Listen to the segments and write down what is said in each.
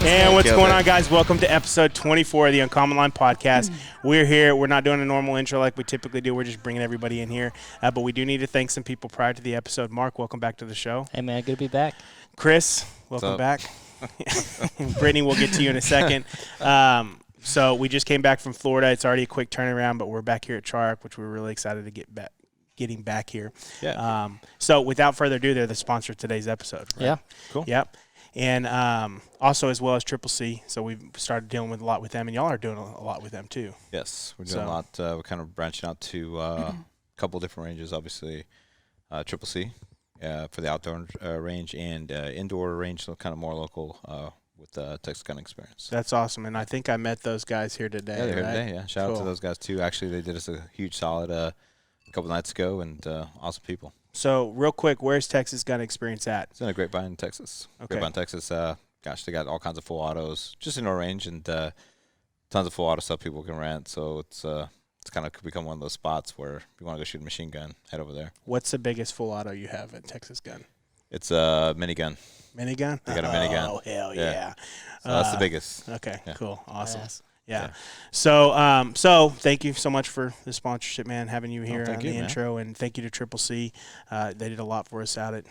And what's going on, guys? Welcome to episode 24 of the Uncommon Line podcast. We're here. We're not doing a normal intro like we typically do. We're just bringing everybody in here. But we do need to thank some people prior to the episode. Mark, welcome back to the show. Hey, man. Good to be back. Chris, welcome back. Brittany, we'll get to you in a second. So we just came back from Florida. It's already a quick turnaround, but we're back here at Triarc, which we're really excited to getting back here. Yeah. So without further ado, they're the sponsor of today's episode. Right? Yeah. Cool. Yep. And also as well as Triple C. So we've started dealing with a lot with them, and y'all are doing a lot with them too. Yes, we're doing a lot. We're kind of branching out to a couple different ranges, obviously. Triple C for the outdoor range and indoor range, so kind of more local with Texas Gun Experience. That's awesome. And I think I met those guys here today. Yeah, they're here right? today. Yeah, shout out to those guys too. Actually, they did us a huge solid a couple nights ago, and awesome people. So real quick, where's Texas Gun Experience at? It's in a Grapevine, Texas. Okay. Grapevine, Texas. Gosh, they got all kinds of full autos, just indoor range, and tons of full auto stuff people can rent. So it's kind of become one of those spots where if you want to go shoot a machine gun, head over there. What's the biggest full auto you have at Texas Gun? It's a minigun. Minigun? They got a minigun. Oh, hell yeah. So that's the biggest. Okay, Yeah. cool. Awesome. Yes. Yeah. So thank you so much for the sponsorship, man, having you here on the intro. And thank you to Triple C. They did a lot for us out at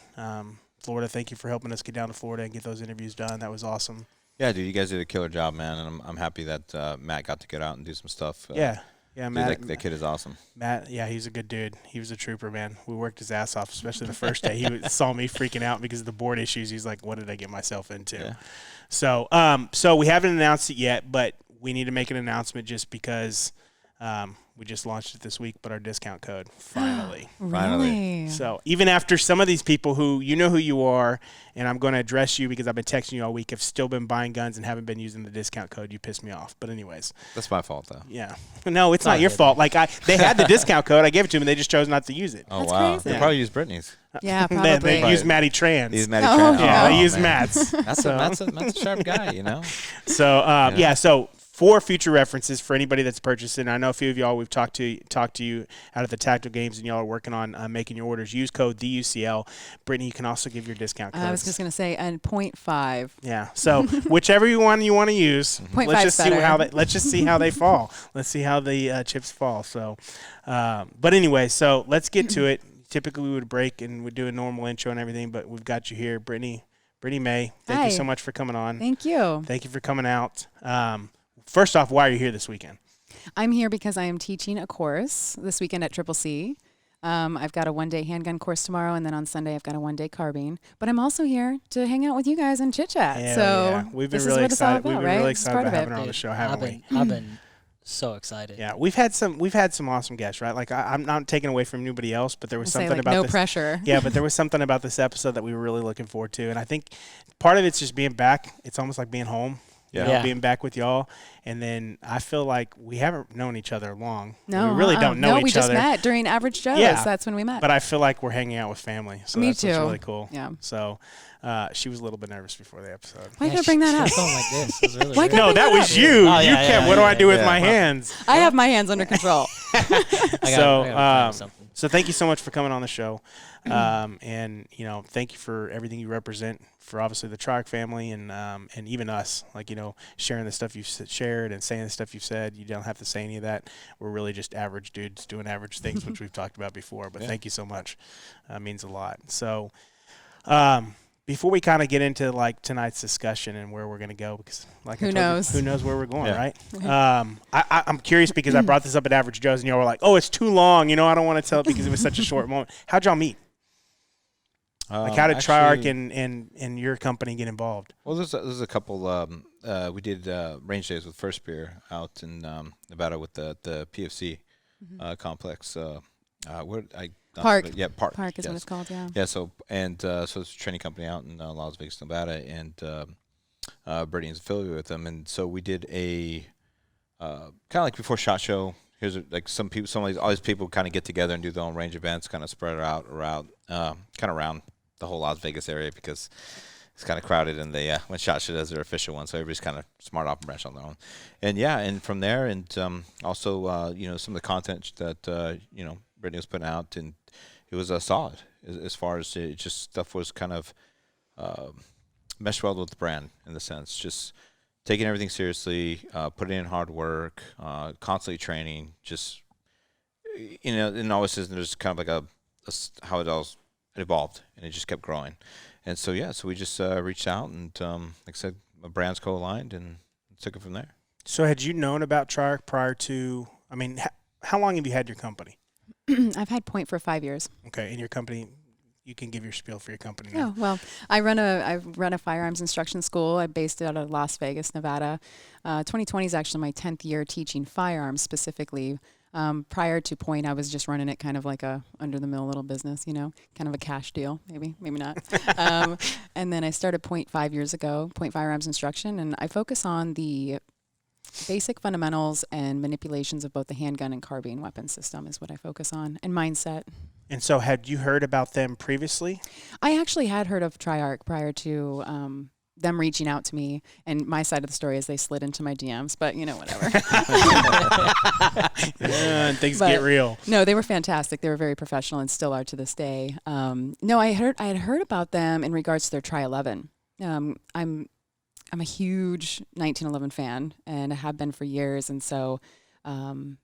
Florida. Thank you for helping us get down to Florida and get those interviews done. That was awesome. Yeah, dude, you guys did a killer job, man. And I'm happy that Matt got to get out and do some stuff. Yeah, Matt. That kid is awesome. Matt, yeah, he's a good dude. He was a trooper, man. We worked his ass off, especially the first day. He saw me freaking out because of the board issues. He's like, what did I get myself into? Yeah. So we haven't announced it yet, but we need to make an announcement just because we just launched it this week, but our discount code, finally. Really? So even after some of these people who, you know who you are, and I'm going to address you because I've been texting you all week, have still been buying guns and haven't been using the discount code, you pissed me off. But anyways. That's my fault, though. Yeah. No, it's not your fault. Like they had the discount code. I gave it to them, and they just chose not to use it. Oh, That's wow. crazy. They probably used Brittany's. Yeah, probably. They used Matty Trans. They used Matty Trans. Yeah, they Oh, used man. Matt's. That's a sharp guy, you know? So, so for future references for anybody that's purchasing, I know a few of y'all, we've talked to you out of the Tactical Games, and y'all are working on making your orders. Use code TheUCL. Brittany, you can also give your discount code. I was just going to say, and 0.5. Yeah. So whichever one you want to use, 0.5 let's just see better. let's just see how they fall. Let's see how the chips fall. So, but anyway, so let's get to it. Typically, we would break and we'd do a normal intro and everything, but we've got you here, Brittany Mae. Thank you so much for coming on. Thank you. Thank you for coming out. First off, why are you here this weekend? I'm here because I am teaching a course this weekend at Triple C. I've got a one-day handgun course tomorrow, and then on Sunday I've got a one-day carbine. But I'm also here to hang out with you guys and chit-chat. So yeah. We've been really excited. We've been really excited about having her on the show, haven't we? I've been so excited. Yeah, we've had some awesome guests, right? Like I'm not taking away from anybody else, but there was something about no this. pressure. Yeah, but there was something about this episode that we were really looking forward to, and I think part of it's just being back. It's almost like being home. You know, being back with y'all. And then I feel like we haven't known each other long. No. We really don't know each other. No, we just met during Average Joe's. Yeah. That's when we met. But I feel like we're hanging out with family. So Me that's too. what's really cool. Yeah. So she was a little bit nervous before the episode. Why did I bring that up? Something like this. It was really Why weird. can't No, that was you. Oh, You yeah, kept, yeah, what do I do with yeah. my hands? I have my hands under control. I gotta something. So thank you so much for coming on the show. And, you know, thank you for everything you represent for obviously the Triarc family and even us, like, you know, sharing the stuff you've shared and saying the stuff you've said. You don't have to say any of that. We're really just average dudes doing average things, which we've talked about before. But thank you so much. It means a lot. So before we kind of get into, like, tonight's discussion and where we're going to go, because, like, Who knows? Who knows where we're going, right? I'm curious because I brought this up at Average Joe's, and y'all were like, oh, it's too long. You know, I don't want to tell it because it was such a short moment. How'd y'all meet? Like, how did Triarc and your company get involved? Well, there's a couple. We did range days with First Beer out in Nevada with the PFC complex. Park. Park. Park is what it's called, yeah. Yeah, so it's a training company out in Las Vegas, Nevada, and Brittany is affiliated with them, and so we did a kind of like before SHOT Show. Here's like all these people kind of get together and do their own range events, kind of spread out around, kind of around the whole Las Vegas area because it's kind of crowded, and they when SHOT Show does their official one, so everybody's kind of smart off and branch on their own, and from there, and also some of the content that Brittany was putting out, and it was solid as far as just stuff was kind of meshed well with the brand in the sense, just taking everything seriously, putting in hard work, constantly training, just, and always there's kind of like how it all evolved, and it just kept growing. And so, so we just reached out and, like I said, my brands co-aligned and took it from there. So had you known about Triarc prior to, I mean, how long have you had your company? I've had Point for 5 years. Okay, and your company, you can give your spiel for your company now. Oh, well, I run a firearms instruction school. I based it out of Las Vegas, Nevada. 2020 is actually my 10th year teaching firearms specifically. Prior to Point, I was just running it kind of like a under-the-mill little business, kind of a cash deal, maybe not. And then I started Point 5 years ago, Point Firearms Instruction, and I focus on the basic fundamentals and manipulations of both the handgun and carbine weapon system is what I focus on, and mindset. And so had you heard about them previously? I actually had heard of Triarc prior to them reaching out to me, and my side of the story is they slid into my DMs, but whatever. And things get real. No, they were fantastic. They were very professional and still are to this day. No, I had heard about them in regards to their Tri-11. I'm a huge 1911 fan, and I have been for years, and so I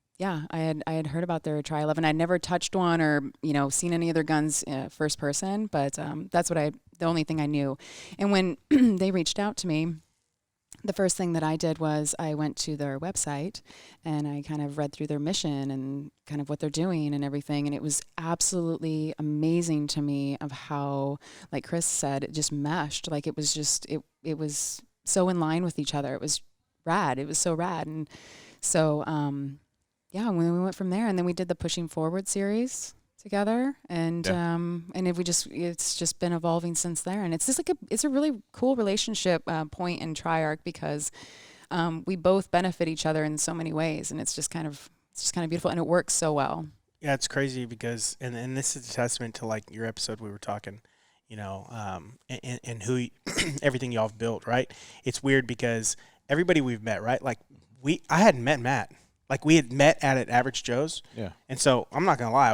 had heard about their Tri-11. I'd never touched one or seen any of their guns first person, but that's the only thing I knew. And when they reached out to me, the first thing that I did was I went to their website and I kind of read through their mission and kind of what they're doing and everything. And it was absolutely amazing to me of how, like Chris said, it just meshed. Like it was just, it was so in line with each other. It was rad. It was so rad. And so, when we went from there, and then we did the Pushing Forward series together, and it's just been evolving since there. And it's just it's a really cool relationship, Point and Triarc, because we both benefit each other in so many ways, and it's just kind of beautiful, and it works so well. Yeah, it's crazy because, and this is a testament to like your episode we were talking, and who everything y'all have built, right? It's weird because everybody we've met, right? Like I hadn't met Matt. Like we had met at Average Joe's. Yeah. And so I'm not going to lie. I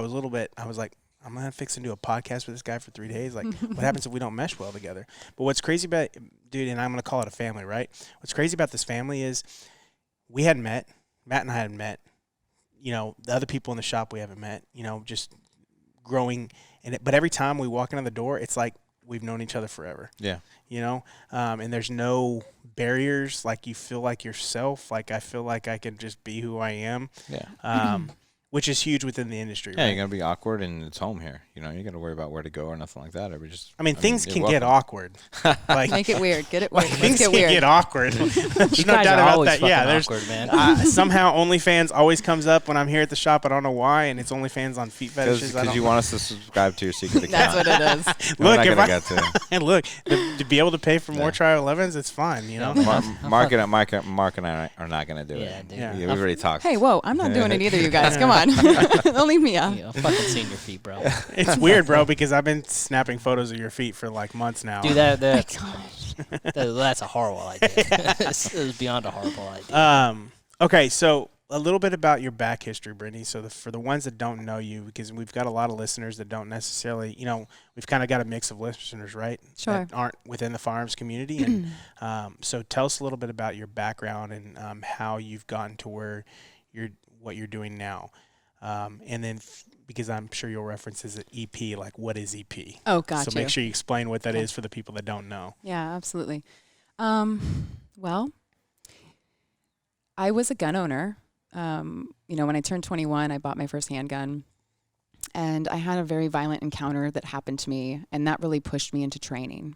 was like, I'm going to fix and do a podcast with this guy for 3 days. Like what happens if we don't mesh well together? But what's crazy about, dude, and I'm going to call it a family, right? What's crazy about this family is we hadn't met. Matt and I hadn't met. The other people in the shop we haven't met, just growing. But every time we walk in the door, it's like we've known each other forever. Yeah. And there's no barriers. Like you feel like yourself. Like I feel like I can just be who I am. Yeah. Which is huge within the industry. Yeah, right? You're gonna be awkward, and it's home here. You got to worry about where to go or nothing like that. Things can get awkward. Like make it weird. Get it weird. Things can get awkward. There's no doubt about that. Yeah, there's awkward, man. Somehow OnlyFans always comes up when I'm here at the shop. I don't know why, and it's OnlyFans on feet fetishes. Because you want us to subscribe to your secret account. That's what it is. Look, to be able to pay for more Tri-11s, it's fine. Mark and I are not gonna do it. Yeah, we've already talked. Hey, whoa! I'm not doing it either, you guys. Come on. Don't leave me out. I've fucking seen your feet, bro. It's weird, bro, because I've been snapping photos of your feet for like months now. Dude, that's a horrible idea. It's beyond a horrible idea. Okay, so a little bit about your back history, Brittany. So for the ones that don't know you, because we've got a lot of listeners that don't necessarily, we've kind of got a mix of listeners, right? Sure. That aren't within the firearms community. And so tell us a little bit about your background and how you've gotten to where what you're doing now. And then because I'm sure you'll reference as an EP, like what is EP? Oh, gotcha. So make sure you explain what that is for the people that don't know. Yeah, absolutely. Well, I was a gun owner. When I turned 21, I bought my first handgun, and I had a very violent encounter that happened to me, and that really pushed me into training.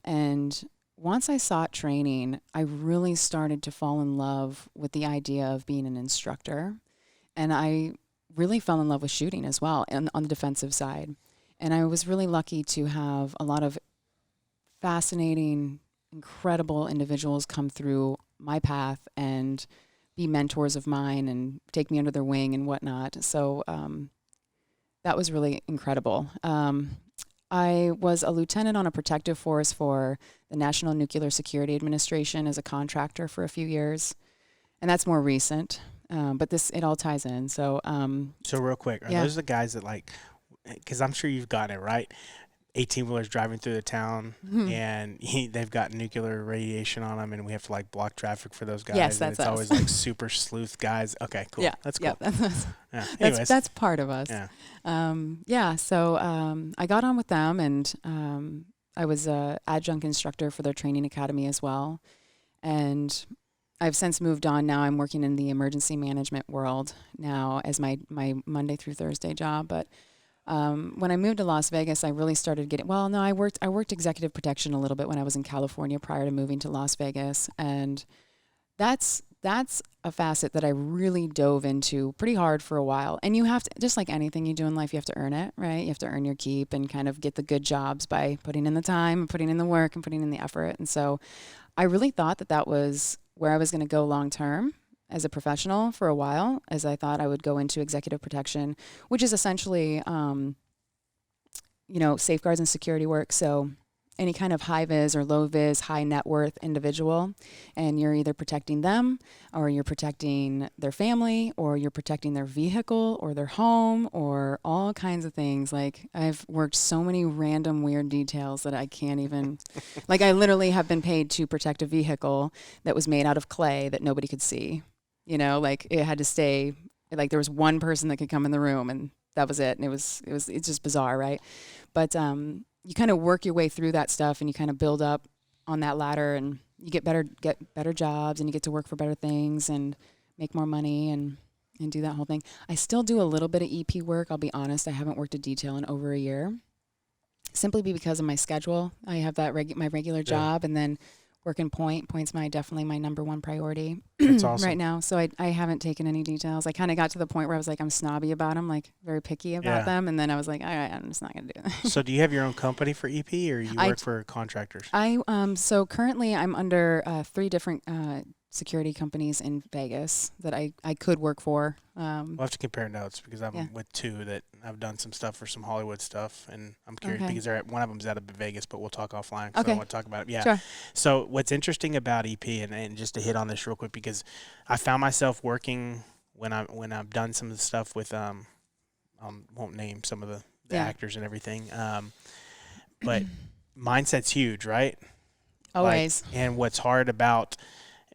And once I sought training, I really started to fall in love with the idea of being an instructor. And I really fell in love with shooting as well, and on the defensive side. And I was really lucky to have a lot of fascinating, incredible individuals come through my path and be mentors of mine and take me under their wing and whatnot. So that was really incredible. I was a lieutenant on a protective force for the National Nuclear Security Administration as a contractor for a few years. And that's more recent. But it all ties in. So real quick, are those the guys that because I'm sure you've gotten it, right? 18-wheelers driving through the town, and they've got nuclear radiation on them, and we have to like block traffic for those guys. Yes, and that's it's us. always like super sleuth guys. Okay, cool. Yeah, That's cool. Yeah, Yeah. Anyways, that's part of us. yeah. So I got on with them, and I was a adjunct instructor for their training academy as well. And I've since moved on. Now I'm working in the emergency management world now as my Monday through Thursday job. But when I moved to Las Vegas, I really started getting, I worked executive protection a little bit when I was in California prior to moving to Las Vegas. And that's a facet that I really dove into pretty hard for a while. And you have to, just like anything you do in life, you have to earn it, right? You have to earn your keep and kind of get the good jobs by putting in the time, putting in the work, and putting in the effort. And so I really thought that was where I was going to go long term as a professional for a while, as I thought I would go into executive protection, which is essentially, safeguards and security work. So any kind of high vis or low vis, high net worth individual, and you're either protecting them, or you're protecting their family, or you're protecting their vehicle or their home, or all kinds of things. Like, I've worked so many random weird details that I can't even, like, I literally have been paid to protect a vehicle that was made out of clay that nobody could see. Like, it had to stay, like, there was one person that could come in the room, and that was it. And it's just bizarre, right? But you kind of work your way through that stuff, and you kind of build up on that ladder, and you get better jobs, and you get to work for better things and make more money and do that whole thing. I still do a little bit of EP work. I'll be honest. I haven't worked a detail in over a year, simply because of my schedule. I have that my regular job, and then working point's definitely my number one priority. That's awesome. Right now. So I haven't taken any details. I kind of got to the point where I was like, I'm snobby about them, like very picky about them. And then I was like, all right, I'm just not going to do that. So do you have your own company for EP, or you work for contractors? So currently I'm under 3 different security companies in Vegas that I could work for. We'll have to compare notes, because I'm with 2 that I've done some stuff for some Hollywood stuff, and I'm curious because one of them's out of Vegas, but we'll talk offline because I don't want to talk about it. Yeah. Sure. So what's interesting about EP, and just to hit on this real quick, because I found myself working when I've done some of the stuff with won't name some of the actors and everything, but mindset's huge, right? Always. And what's hard about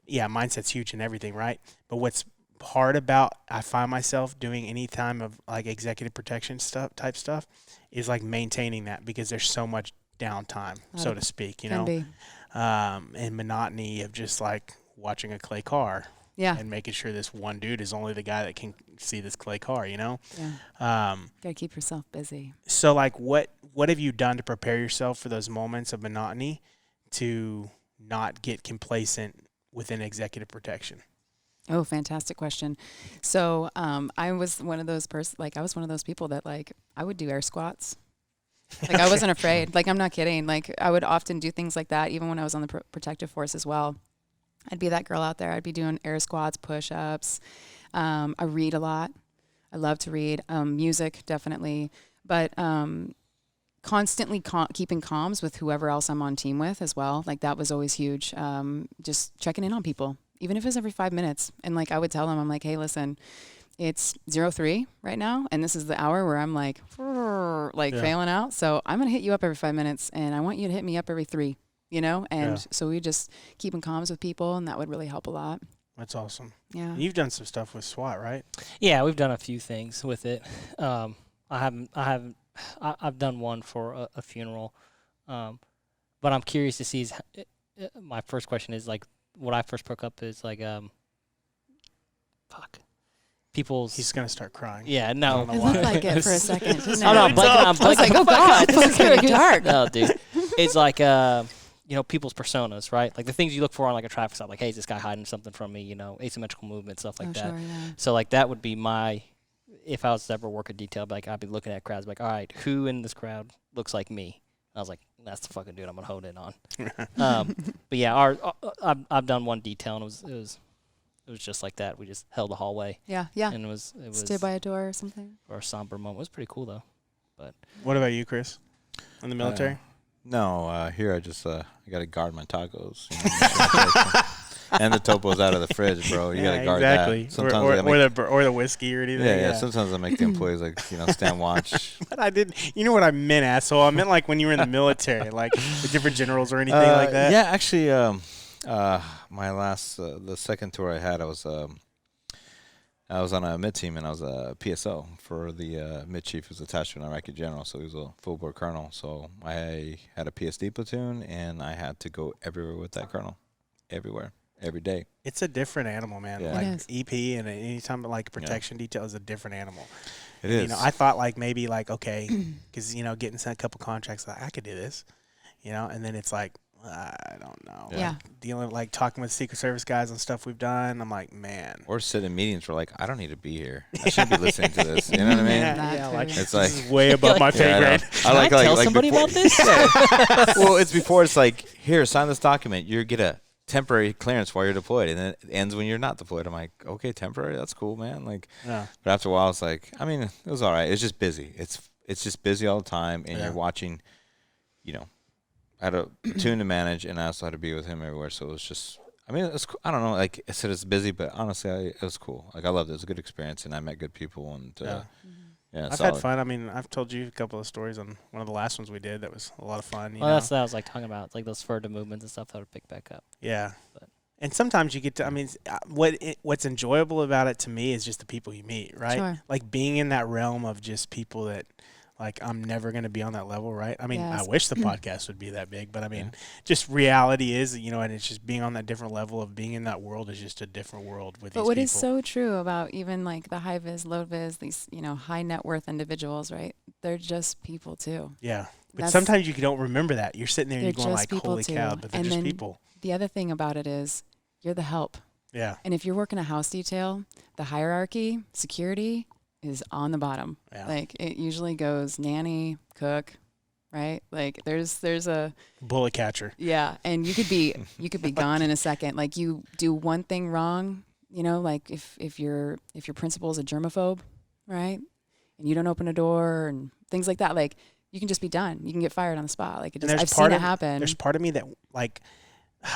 mindset's huge in everything, right? But what's hard about, I find myself doing any time of like executive protection type stuff is like maintaining that, because there's so much downtime, so to speak, and monotony of just like watching a clay car and making sure this one dude is only the guy that can see this clay car, Gotta keep yourself busy. So like what have you done to prepare yourself for those moments of monotony to not get complacent within executive protection? Oh, fantastic question. So I was one of those people that like I would do air squats. Like I wasn't afraid. Like I'm not kidding. Like I would often do things like that, even when I was on the protective force as well. I'd be that girl out there. I'd be doing air squats, push-ups. I read a lot. I love to read. Music, definitely. But constantly keeping comms with whoever else I'm on team with as well. Like that was always huge. Just checking in on people, even if it was every 5 minutes. And like I would tell them, I'm like, hey, listen, it's 03 right now, and this is the hour where I'm like failing out. So I'm gonna hit you up every 5 minutes, and I want you to hit me up every 3. And so we just keep in comms with people, and that would really help a lot. That's awesome. Yeah. You've done some stuff with SWAT, right? Yeah, we've done a few things with it. I've done one for a funeral, but I'm curious to see. My first question is like, what I first pick up is like, people's. He's gonna start crying. Yeah, no. It looked like it for a second. I'm blanking. I was like, oh God, this is gonna get dark. No, dude, it's like people's personas, right? Like the things you look for on like a traffic stop, like, hey, is this guy hiding something from me? Asymmetrical movement, stuff like that. Sure, yeah. So like that would be my. If I was to ever work a detail, like I'd be looking at crowds, like, all right, who in this crowd looks like me? I was like, that's the fucking dude I'm gonna hone in on. But yeah, I've done one detail, and it was just like that. We just held the hallway. Yeah. And it was stood by a door or something. Or a somber moment. It was pretty cool though. But what about you, Chris? In the military? No, here I just I got to guard my tacos. and the topo's out of the fridge, bro. You gotta guard exactly. that. Sometimes Or the whiskey or anything. yeah. Sometimes I make the employees stand watch. But I didn't. You know what I meant, asshole? I meant like when you were in the military, like with different generals or anything like that. Yeah, actually, my last the second tour I had, I was on a mid team and I was a PSO for the mid chief who's attached to an Iraqi general, so he was a full board colonel. So I had a PSD platoon and I had to go everywhere with that colonel, everywhere, every day. It's a different animal, man. Yeah. Like It is. EP and anytime like protection detail is a different animal. It is. You know, I thought like maybe like okay, because getting a couple contracts, like I could do this, and then it's like I don't know. Yeah. Like, dealing like talking with Secret Service guys on stuff we've done, I'm like, man. Or sit in meetings where I don't need to be here. I shouldn't be listening to this. You know what I mean? Yeah, That too. It's like This is way above my pay I know. grade. Can I tell somebody before- about this? Well, it's before it's like, here, sign this document. You get a temporary clearance while you're deployed, and then it ends when you're not deployed. I'm like, okay, temporary, that's cool, man. Yeah. But after a while, it's like, I mean, it was all right. It's just busy. It's just busy all the time, and Yeah. you're watching, I had a platoon to manage, and I also had to be with him everywhere. So it was just, I mean, it's I don't know. Like I said, it's busy, but honestly, it was cool. Like I loved it. It was a good experience, and I met good people, and Yeah. I've solid. had fun. I mean, I've told you a couple of stories on one of the last ones we did. That was a lot of fun. Well, that's what I was talking about. It's like those further movements and stuff that would pick back up. Yeah. But- And sometimes you get to, I mean, what's enjoyable about it to me is just the people you meet, right? Sure. Like being in that realm of just people that, like, I'm never going to be on that level, right? I mean, I Yes. wish the podcast would be that big, but I mean, just reality is, and it's just being on that different level of being in that world is just a different world with But these what people. is so true about even like the high vis, low vis, these, high net worth individuals, right? They're just people too. Yeah. But That's- sometimes you don't remember that. You're sitting there and They're you're going just like, people holy too. cow, but they're And just then people. The other thing about it is you're the help. Yeah. And if you're working a house detail, the hierarchy, security is on the bottom. Yeah. Like it usually goes nanny, cook, right? Like there's a Bullet catcher. yeah, and you could be gone in a second. Like you do one thing wrong, like if your principal is a germaphobe, right? And you don't open a door and things like that, like you can just be done. You can get fired on the spot. Like And there's I've part seen it of- happen. There's part of me that like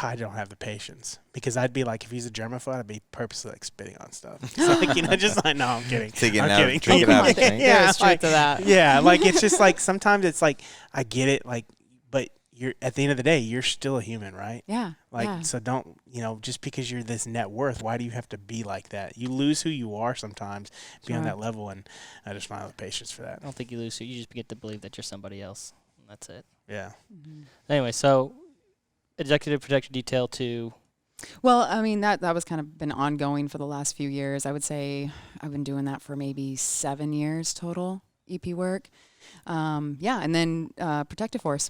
I don't have the patience because I'd be like, if he's a germaphobe, I'd be purposely like spitting on stuff. It's like, just like, no, I'm kidding. Taking I'm out, kidding. drinking out of the tank. There is truth like, to that. yeah, like it's just like sometimes it's like I get it, like, but you're at the end of the day, you're still a human, right? Yeah. Like, yeah. so don't, just because you're this net worth, why do you have to be like that? You lose who you are sometimes, be on Sure. that level, and I just don't have the patience for that. I don't think you lose. So you just get to believe that you're somebody else. And that's it. Yeah. Mhm. Anyway, so executive protection detail to Well, I mean that was kind of been ongoing for the last few years. I would say I've been doing that for maybe 7 years total, EP work. Yeah, and then protective force.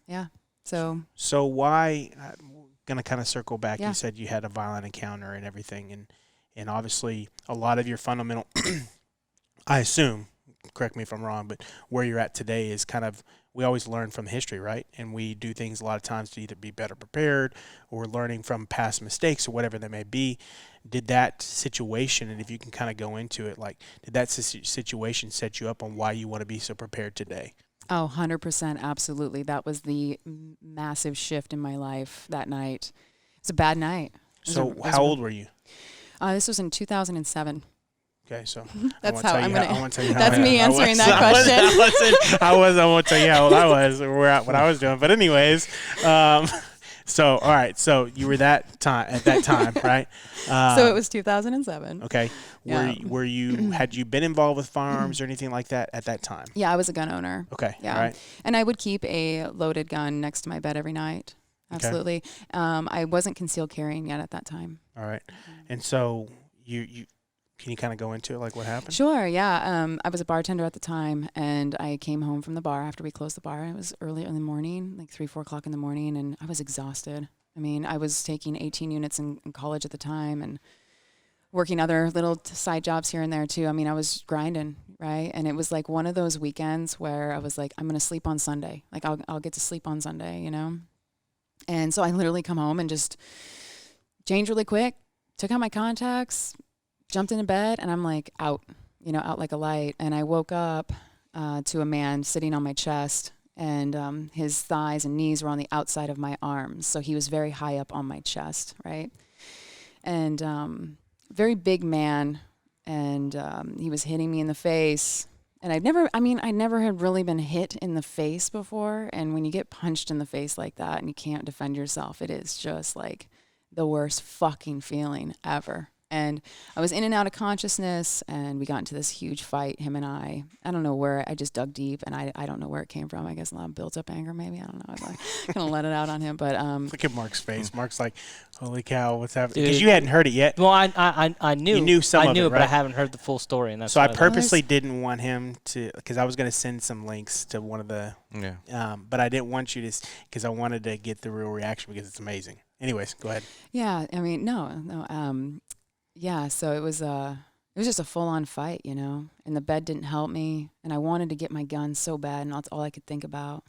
Yeah. So So why? I'm gonna kind of circle back. Yeah. You said you had a violent encounter and everything, and obviously a lot of your fundamental. I assume, correct me if I'm wrong, but where you're at today is kind of we always learn from history, right? And we do things a lot of times to either be better prepared or learning from past mistakes or whatever they may be. Did that situation, and if you can kind of go into it, like did that situation set you up on why you want to be so prepared today? Oh, 100%. Absolutely. That was the massive shift in my life that night. It was a bad night. So how old were you? This was in 2007. Okay, so That's I how I'm gonna. won't tell you how That's old me I answering was. that question. I won't tell you how old I was or what I was doing. But anyways, so all right, so you were at that time, right? So it was 2007. Okay. Yeah. Were you had you been involved with firearms or anything like that at that time? Yeah, I was a gun owner. Okay. Yeah. All right. And I would keep a loaded gun next to my bed every night. Okay. Absolutely. I wasn't concealed carrying yet at that time. All right. And so you can you kind of go into it, like what happened? Sure, yeah. I was a bartender at the time, and I came home from the bar after we closed the bar. It was early in the morning, like 3, 4 o'clock in the morning, and I was exhausted. I mean, I was taking 18 units in college at the time and working other little side jobs here and there too. I mean, I was grinding, right? And it was like one of those weekends where I was like, I'm going to sleep on Sunday. Like I'll get to sleep on Sunday, And so I literally come home and just changed really quick, took out my contacts, jumped into bed, and I'm like out like a light. And I woke up to a man sitting on my chest, and his thighs and knees were on the outside of my arms. So he was very high up on my chest, right? and very big man, and he was hitting me in the face. And I never had really been hit in the face before. And when you get punched in the face like that and you can't defend yourself, it is just like the worst fucking feeling ever. And I was in and out of consciousness, and we got into this huge fight, him and I. I don't know where, I just dug deep, and I don't know where it came from. I guess a lot of built up anger, maybe. I don't know. I'm like, gonna let it out on him. But Look at Mark's face. Mark's like, holy cow, what's happening? Dude. Because you hadn't heard it yet. Well, I knew. You knew some I of knew it, it, but I right? haven't heard the full story, and that's So I why purposely didn't want him to, because I was going to send some links to one of the, but I didn't want you to, because I wanted to get the real reaction because it's amazing. Anyways, go ahead. yeah, I mean, no. Yeah, so it was just a full-on fight, you know, and the bed didn't help me, and I wanted to get my gun so bad, and that's all I could think about.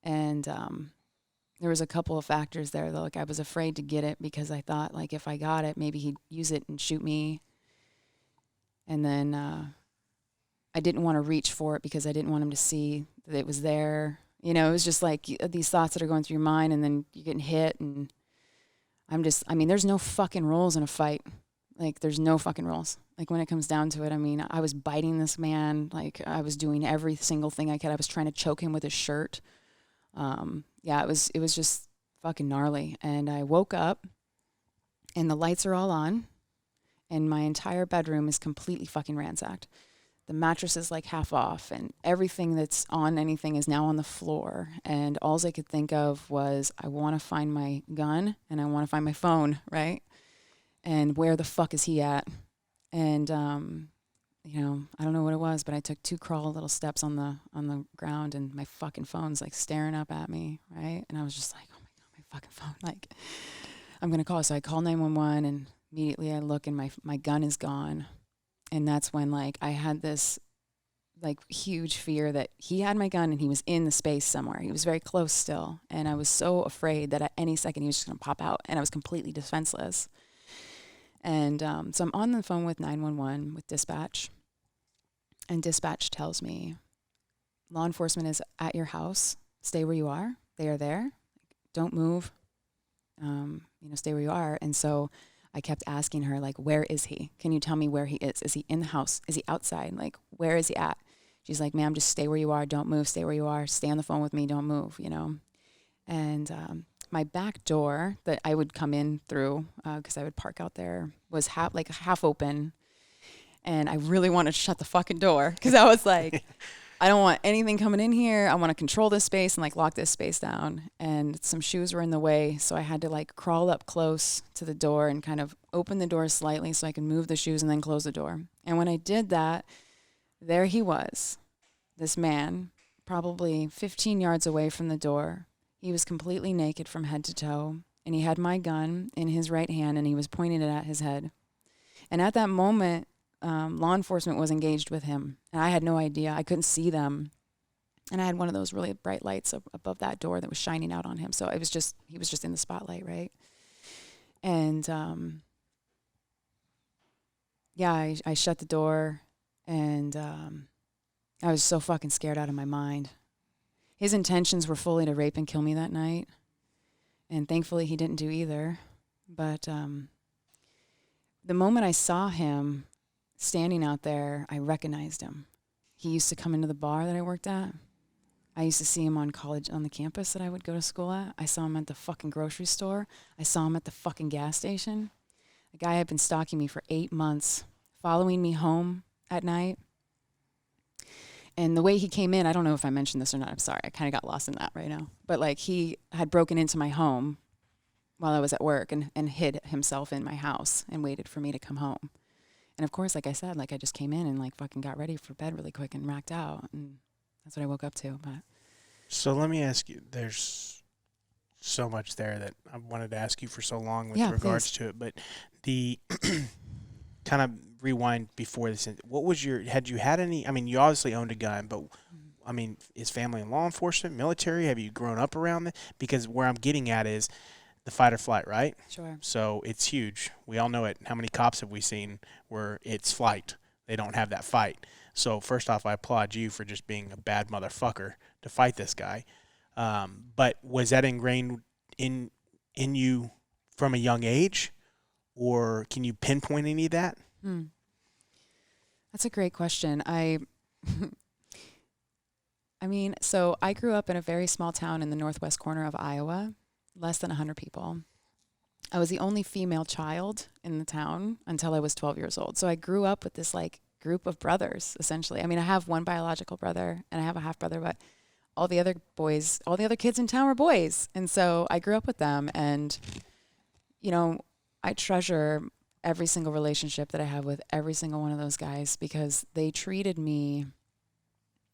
And there was a couple of factors there, though. Like, I was afraid to get it because I thought, like, if I got it, maybe he'd use it and shoot me. And then I didn't want to reach for it because I didn't want him to see that it was there. You know, it was just like these thoughts that are going through your mind, and then you're getting hit, and there's no fucking rules in a fight. Like, there's no fucking rules. Like, when it comes down to it, I mean, I was biting this man. Like, I was doing every single thing I could. I was trying to choke him with his shirt. Yeah, it was just fucking gnarly. And I woke up, and the lights are all on, and my entire bedroom is completely fucking ransacked. The mattress is like half off, and everything that's on anything is now on the floor. And all I could think of was, I want to find my gun, and I want to find my phone, right? And where the fuck is he at? And you know, I don't know what it was, but I took 2 crawl little steps on the ground, and my fucking phone's like staring up at me, right? And I was just like, oh my god, my fucking phone! Like, I'm gonna call. So I call 911, and immediately I look, and my gun is gone. And that's when, like, I had this like huge fear that he had my gun and he was in the space somewhere. He was very close still, and I was so afraid that at any second he was just gonna pop out, and I was completely defenseless. And so I'm on the phone with 911 with dispatch, and dispatch tells me, law enforcement is at your house. Stay where you are. They are there. Don't move. You know, stay where you are. And so I kept asking her, like, where is he? Can you tell me where he is? Is he in the house? Is he outside? Like, where is he at? She's like, ma'am, just stay where you are. Don't move. Stay where you are. Stay on the phone with me. Don't move, you know. And my back door that I would come in through, because I would park out there, was half open. And I really wanted to shut the fucking door because I was like, I don't want anything coming in here. I want to control this space and like lock this space down. And some shoes were in the way, so I had to like crawl up close to the door and kind of open the door slightly so I could move the shoes and then close the door. And when I did that, there he was, this man, probably 15 yards away from the door. He was completely naked from head to toe, and he had my gun in his right hand, and he was pointing it at his head. And at that moment, law enforcement was engaged with him, and I had no idea. I couldn't see them, and I had one of those really bright lights above that door that was shining out on him. So he was just in the spotlight, right? And yeah, I shut the door, and I was so fucking scared out of my mind. His intentions were fully to rape and kill me that night, and thankfully he didn't do either. But the moment I saw him standing out there, I recognized him. He used to come into the bar that I worked at. I used to see him on the campus that I would go to school at. I saw him at the fucking grocery store. I saw him at the fucking gas station. The guy had been stalking me for 8 months, following me home at night. And the way he came in, I don't know if I mentioned this or not. I'm sorry. I kind of got lost in that right now. But like, he had broken into my home while I was at work and hid himself in my house and waited for me to come home. And of course, like I said, like I just came in and like fucking got ready for bed really quick and racked out. And that's what I woke up to. But So let me ask you, there's so much there that I wanted to ask you for so long with Yeah, regards please. to it. But the kind of rewind before this, what was had you had any, I mean, you obviously owned a gun, but I mean, is family in law enforcement, military? Have you grown up around it? Because where I'm getting at is the fight or flight, right? sure. So it's huge. We all know it. How many cops have we seen where it's flight? They don't have that fight. So first off, I applaud you for just being a bad motherfucker to fight this guy. But was that ingrained in you from a young age? or can you pinpoint any of that? That's a great question. I mean, so I grew up in a very small town in the northwest corner of Iowa, less than 100 people. I was the only female child in the town until I was 12 years old. So I grew up with this like group of brothers, essentially. I mean, I have one biological brother and I have a half brother, but all the other boys, all the other kids in town were boys. And so I grew up with them. And, you know, I treasure every single relationship that I have with every single one of those guys because they treated me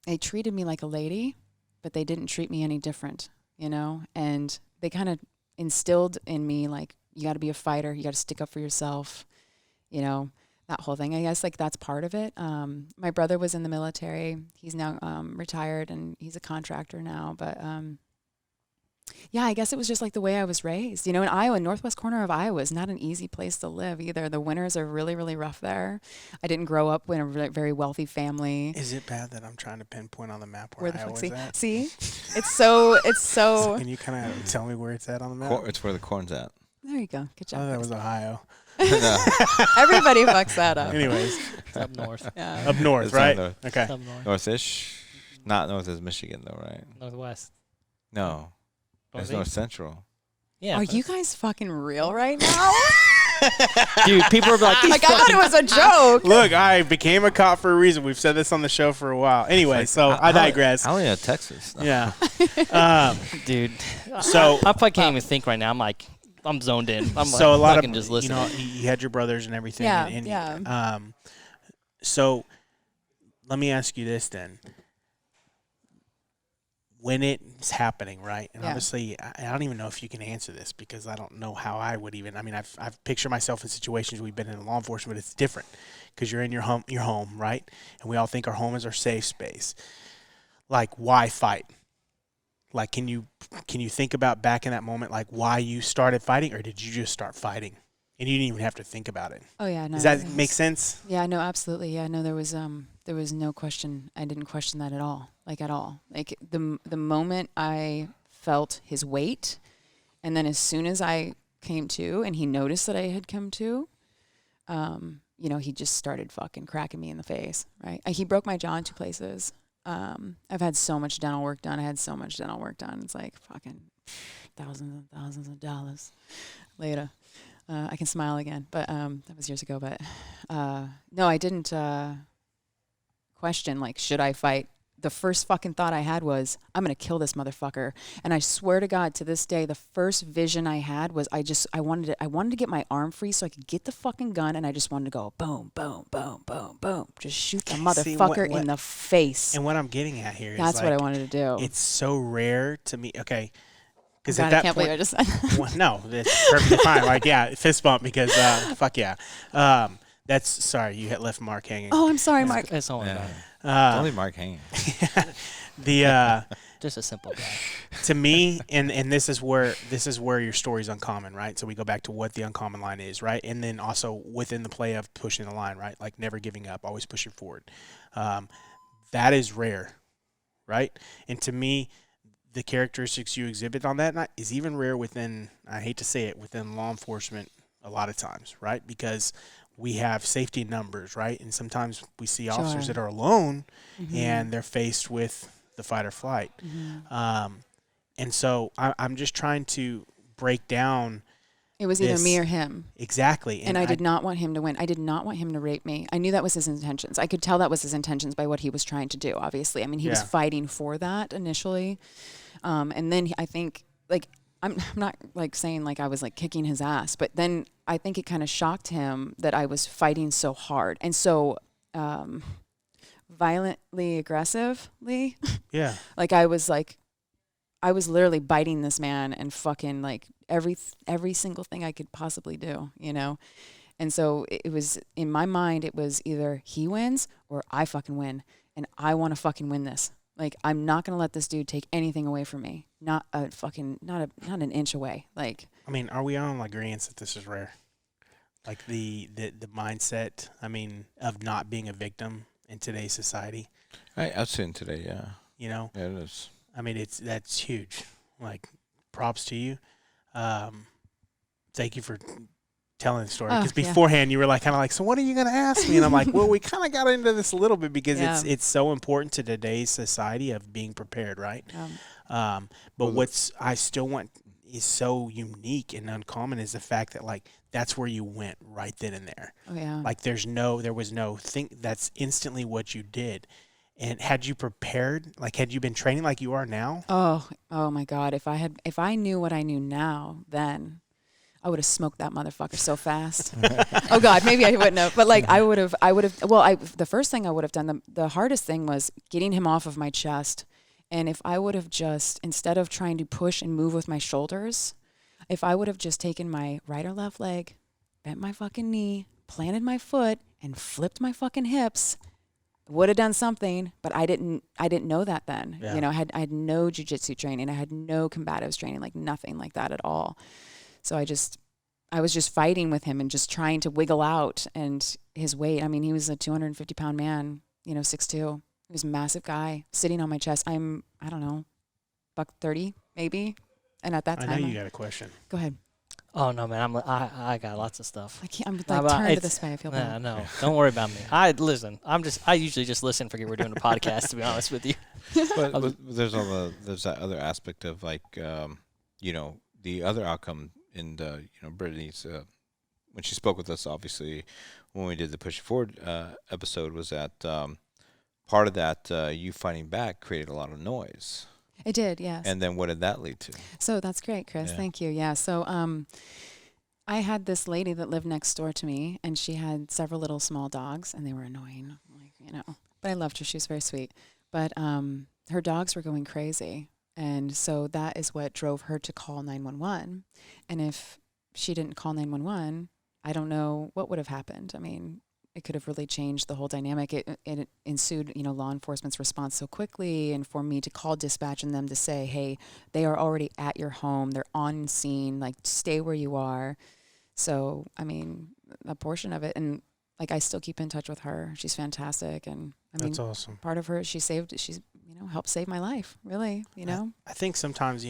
like a lady, but they didn't treat me any different, you know? And they kind of instilled in me, like, you got to be a fighter. You got to stick up for yourself, you know, that whole thing. I guess, like, that's part of it. My brother was in the military. He's now retired, and he's a contractor now. But, yeah, I guess it was just, like, the way I was raised. You know, in Iowa, northwest corner of Iowa is not an easy place to live either. The winters are really, really rough there. I didn't grow up in a very wealthy family. Is it bad that I'm trying to pinpoint on the map Where where the Iowa fuck? is at? See? It's so. So can you kind of tell me where it's at on the map? It's where the corn's at. There you go. Good job. Oh, that was Ohio. Everybody fucks that up. Anyways, It's up north. Yeah. up north, It's right? up north. Okay. It's up north. North-ish. Not north as Michigan, though, right? Northwest. No. It's Northeast. north central. Yeah. Are but- you guys fucking real right now? Dude, people are like, Like, I thought it was a joke. Look, I became a cop for a reason. We've said this on the show for a while. Anyway, so I digress. I only know Texas. Yeah. dude. So- I probably can't even think right now. I'm like, I'm zoned in. I'm So like, a lot fucking of just you listening. know, you had your brothers and everything. Yeah, and, yeah. So let me ask you this then: when it's happening, right? And Yeah. obviously, I don't even know if you can answer this because I don't know how I would even. I mean, I've pictured myself in situations we've been in law enforcement, but it's different because you're in your home, right? And we all think our home is our safe space. Like, why fight? Like, can you think about back in that moment, like why you started fighting, or did you just start fighting and you didn't even have to think about it? Oh yeah, no. Does that make sense? Yeah, no, absolutely. Yeah, no, there was no question. I didn't question that at all. Like at all. Like the moment I felt his weight, and then as soon as I came to, and he noticed that I had come to, you know, he just started fucking cracking me in the face. Right? He broke my jaw in 2 places. I've had so much dental work done. I had so much dental work done. It's like fucking thousands and thousands of dollars later. I can smile again, but that was years ago. But no, I didn't question, like, should I fight? The first fucking thought I had was, I'm going to kill this motherfucker. And I swear to God, to this day, the first vision I had was I wanted to get my arm free so I could get the fucking gun, and I just wanted to go boom, boom, boom, boom, boom. Just shoot the motherfucker in the face. And what I'm getting at here is That's what I like, wanted to do. it's so rare to me. Okay. Because God, at that I can't point, believe I just said that. well, no, it's perfectly fine. Like, yeah, fist bump because fuck yeah. That's sorry, you left Mark hanging. Oh, I'm sorry, Mark. It's only Yeah. about Only Mark hanging. just a simple guy. To me, and this is where your story's uncommon, right? So we go back to what the uncommon line is, right? And then also within the play of pushing the line, right? Like never giving up, always pushing forward. That is rare, right? And to me, the characteristics you exhibit on that night is even rare within, I hate to say it, within law enforcement a lot of times, right? Because we have safety in numbers, right? And sometimes we see officers Sure. that are alone Mm-hmm. and they're faced with the fight or flight. And so I'm just trying to break down It was either this- me or him. exactly. And I did not want him to win. I did not want him to rape me. I knew that was his intentions. I could tell that was his intentions by what he was trying to do, obviously. I mean, he was Yeah. fighting for that initially. And then I think, like, I'm not, like, saying, like, I was, like, kicking his ass. But then I think it kind of shocked him that I was fighting so hard and so violently aggressively. Yeah. Like, I was literally biting this man and fucking, like, every single thing I could possibly do, you know? And so it was, in my mind, it was either he wins or I fucking win. And I want to fucking win this. Like, I'm not going to let this dude take anything away from me. Not an inch away. Like, I mean, are we on agreement that this is rare? Like the mindset, I mean, of not being a victim in today's society, I've seen today, yeah. you know? Yeah, it is. I mean, that's huge. Like, props to you. Thank you for telling the story Oh, because yeah. beforehand you were like kind of like, so what are you going to ask me? And I'm like, well, we kind of got into this a little bit because Yeah. it's so important to today's society of being prepared, right? But Well, what's I still want is so unique and uncommon is the fact that like that's where you went right then and there. Oh yeah. Like there was no think that's instantly what you did. And had you prepared, like had you been training like you are now? Oh my God. If I knew what I knew now, then I would have smoked that motherfucker so fast. Oh God, maybe I wouldn't have, but like the first thing I would have done, the hardest thing was getting him off of my chest. And if I would have just, instead of trying to push and move with my shoulders, if I would have just taken my right or left leg, bent my fucking knee, planted my foot, and flipped my fucking hips, would have done something. But I didn't know that then. Yeah. You know, I had no jiu-jitsu training. I had no combatives training, like nothing like that at all. So I was just fighting with him and just trying to wiggle out. And his weight, I mean, he was a 250-pound man, 6'2". He was a massive guy sitting on my chest. I don't know, $130 maybe. And at that time, I know you got a question. Go ahead. Oh no, man! I got lots of stuff. I can't. I'm like turned to this way. I feel Nah, bad. no, don't worry about me. I usually just listen. Forget we're doing a podcast. To be honest with you. But there's that other aspect of like the other outcome in Brittany's when she spoke with us, obviously when we did the Push It Forward episode, was that part of that you fighting back created a lot of noise. It did, yes. And then what did that lead to? So that's great, Chris. Yeah. Thank you. Yeah. So I had this lady that lived next door to me, and she had several little small dogs, and they were annoying, but I loved her. She was very sweet. But her dogs were going crazy. And so that is what drove her to call 911. And if she didn't call 911, I don't know what would have happened. I mean, it could have really changed the whole dynamic. It ensued, law enforcement's response so quickly, and for me to call dispatch and them to say, hey, they are already at your home. They're on scene. Like, stay where you are. So, I mean, a portion of it. And, like, I still keep in touch with her. She's fantastic. And, I mean, That's awesome. part of her, she's helped save my life, really, I think sometimes,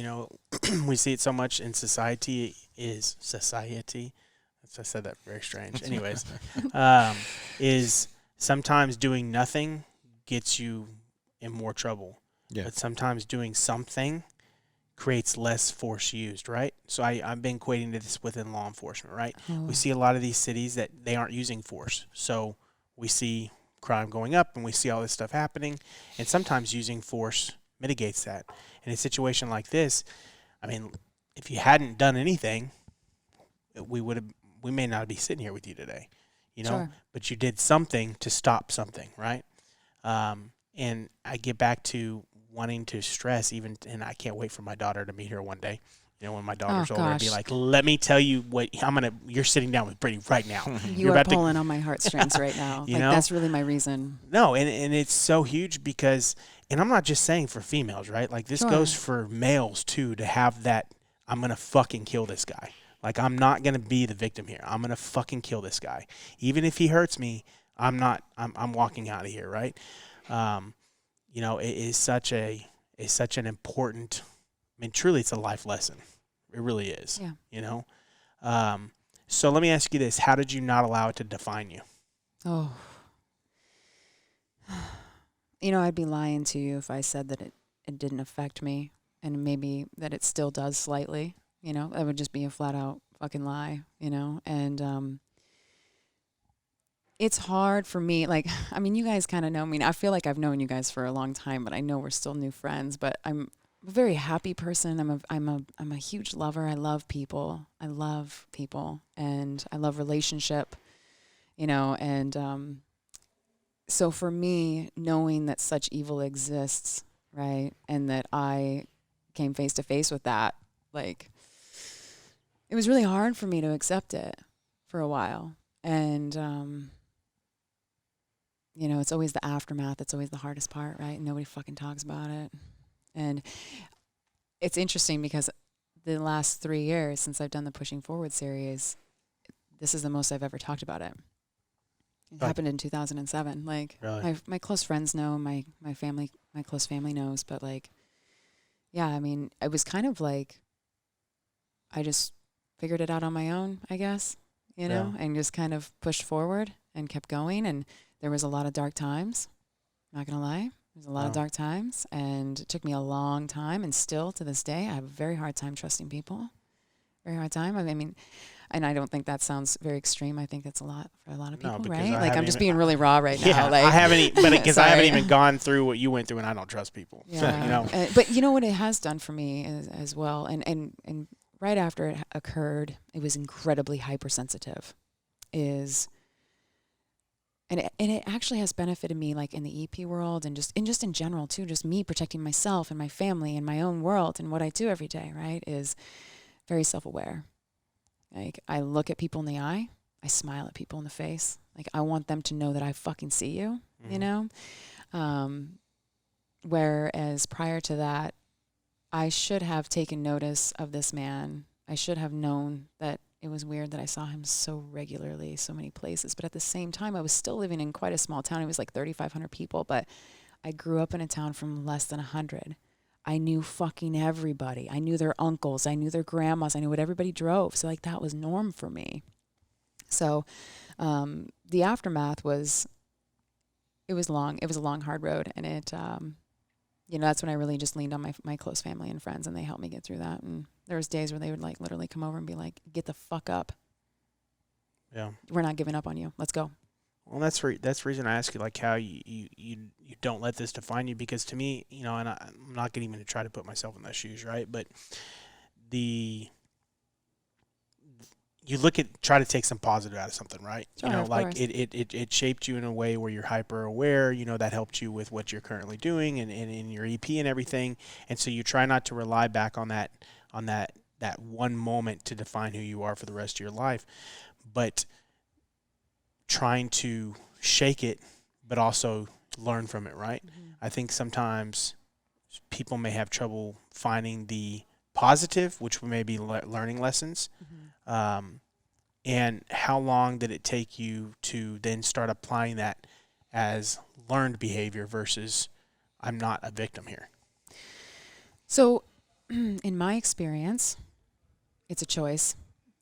we see it so much in society. I said that very strange. Anyways, is sometimes doing nothing gets you in more trouble. Yeah. But sometimes doing something creates less force used, right? So I've been equating to this within law enforcement, right? Oh. We see a lot of these cities that they aren't using force. So we see crime going up and we see all this stuff happening. And sometimes using force mitigates that. In a situation like this, I mean, if you hadn't done anything, we may not be sitting here with you today, Sure. but you did something to stop something, right? And I get back to wanting to stress and I can't wait for my daughter to meet her one day. When my daughter's older, and be like, let me tell you what you're sitting down with Brittany right now. You are pulling on my heartstrings right now. That's really my reason. No, and it's so huge because, and I'm not just saying for females, right? Like this Sure. goes for males too, to have that, I'm going to fucking kill this guy. Like, I'm not going to be the victim here. I'm going to fucking kill this guy. Even if he hurts me, I'm walking out of here, right? It is such an important, truly it's a life lesson. It really is. Yeah. So let me ask you this. How did you not allow it to define you? Oh. I'd be lying to you if I said that it didn't affect me, and maybe that it still does slightly. That would just be a flat out fucking lie, and it's hard for me. Like, I mean, you guys kind of know me. I feel like I've known you guys for a long time, but I know we're still new friends. But I'm a very happy person. I'm a huge lover. I love people, and I love relationship, and so for me, knowing that such evil exists, right, and that I came face to face with that, like, it was really hard for me to accept it for a while. And, it's always the aftermath. It's always the hardest part, right? Nobody fucking talks about it. And it's interesting because the last 3 years since I've done the Pushing Forward series, this is the most I've ever talked about it. It happened in 2007. Like, really? my close friends know, my family, my close family knows, but like, yeah, I mean, it was kind of like, I just figured it out on my own, I guess, you know, and just kind of pushed forward and kept going. And there was a lot of dark times. Not going to lie. There's a lot of dark times, and it took me a long time, and still to this day, I have a very hard time trusting people. Very hard time. I mean, and I don't think that sounds very extreme. I think that's a lot for a lot of people, right? Like I'm just being really raw right now. Like, I haven't, because I haven't even gone through what you went through, and I don't trust people. Yeah. You know. But you know what it has done for me as well, and right after it occurred, it was incredibly hypersensitive. And it actually has benefited me, like in the EP world and just in general too, just me protecting myself and my family and my own world and what I do every day, right, is very self-aware. Like I look at people in the eye, I smile at people in the face. Like I want them to know that I fucking see you, you know? Whereas prior to that, I should have taken notice of this man. I should have known that it was weird that I saw him so regularly, so many places. But at the same time, I was still living in quite a small town. It was like 3,500 people, but I grew up in a town from less than 100. I knew fucking everybody. I knew their uncles. I knew their grandmas. I knew what everybody drove. So like that was norm for me. So the aftermath was long. It was a long, hard road. And it, that's when I really just leaned on my close family and friends, and they helped me get through that. And there was days where they would like literally come over and be like, "Get the fuck up. Yeah, we're not giving up on you. Let's go." Well, that's the reason I ask you, like, how you don't let this define you, because to me, and I'm not going to even try to put myself in those shoes, right? But you try to take some positive out of something, right? Sure, like it shaped you in a way where you're hyper aware, that helped you with what you're currently doing and in your EP and everything. And so you try not to rely back on that one moment to define who you are for the rest of your life, but trying to shake it, but also learn from it, right? Mm-hmm. I think sometimes people may have trouble finding the positive, which may be learning lessons. Mm-hmm. And how long did it take you to then start applying that as learned behavior versus I'm not a victim here? So in my experience, it's a choice.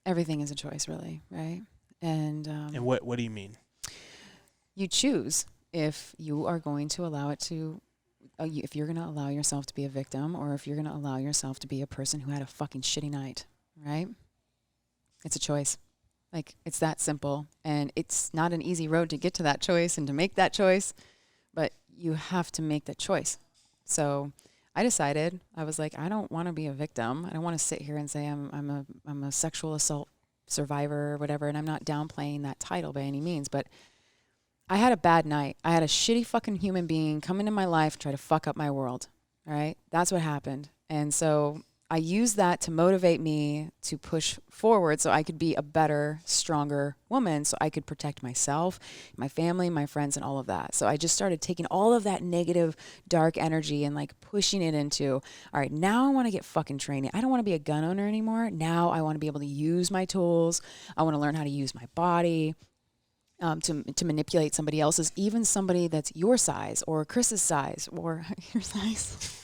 Everything is a choice, really, right? And what do you mean? You choose if you are going to allow it to, if you're going to allow yourself to be a victim, or if you're going to allow yourself to be a person who had a fucking shitty night, right? It's a choice. Like, it's that simple. And it's not an easy road to get to that choice and to make that choice, but you have to make that choice. So I decided, I was like, I don't want to be a victim. I don't want to sit here and say I'm a sexual assault survivor or whatever, and I'm not downplaying that title by any means, but I had a bad night. I had a shitty fucking human being come into my life, try to fuck up my world, all right? That's what happened. And so I used that to motivate me to push forward so I could be a better, stronger woman, so I could protect myself, my family, my friends, and all of that. So I just started taking all of that negative, dark energy and like pushing it into, all right, now I want to get fucking training. I don't want to be a gun owner anymore. Now I want to be able to use my tools. I want to learn how to use my body to manipulate somebody else's, even somebody that's your size or Chris's size or your size.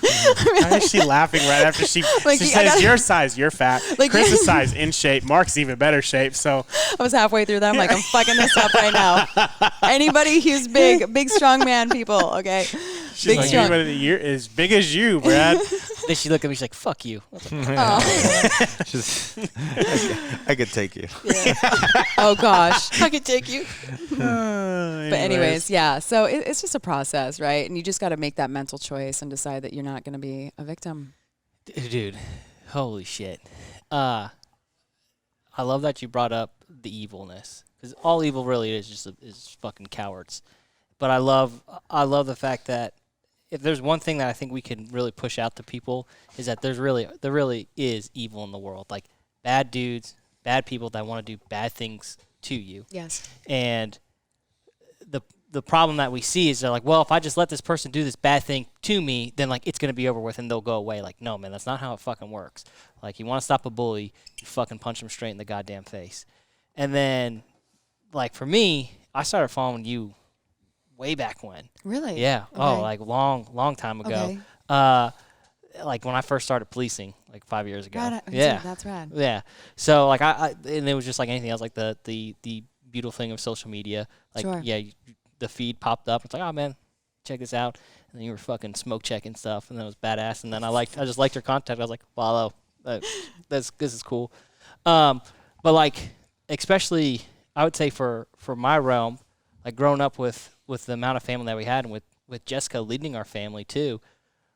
Why is she laughing right after she says your size, you're fat. Like, Chris's size, in shape. Mark's even better shape. So I was halfway through that. I'm like, I'm fucking this up right now. Anybody who's big, strong man, people. Okay, she's big, like, strong. Anybody as big as you, Brad. Then she looked at me. She's like, "Fuck you." I could take you. Yeah. Oh gosh, I could take you. But anyways, yeah. So it's just a process, right? And you just got to make that mental choice and decide that you're not going to be a victim. Dude, holy shit. I love that you brought up the evilness, because all evil really is fucking cowards. But I love the fact that if there's one thing that I think we can really push out to people is that there really is evil in the world. Like bad dudes, bad people that want to do bad things to you. Yes. And the problem that we see is they're like, well, if I just let this person do this bad thing to me, then like it's gonna be over with and they'll go away. Like, no, man, that's not how it fucking works. Like, you want to stop a bully, you fucking punch him straight in the goddamn face. And then, like, for me, I started following you way back when. Really? Yeah. Okay. Oh, like long time ago. Okay. like when I first started policing, like 5 years ago. Rad, Yeah, that's rad. yeah. So like I and it was just like anything else, like the beautiful thing of social media. Like Sure. yeah, the feed popped up. It's like, oh man, check this out. And then you were fucking smoke checking stuff, and then it was badass. And then I just liked your content. I was like, follow. This is cool. But like especially I would say for my realm, like growing up with the amount of family that we had, and with Jessica leading our family too,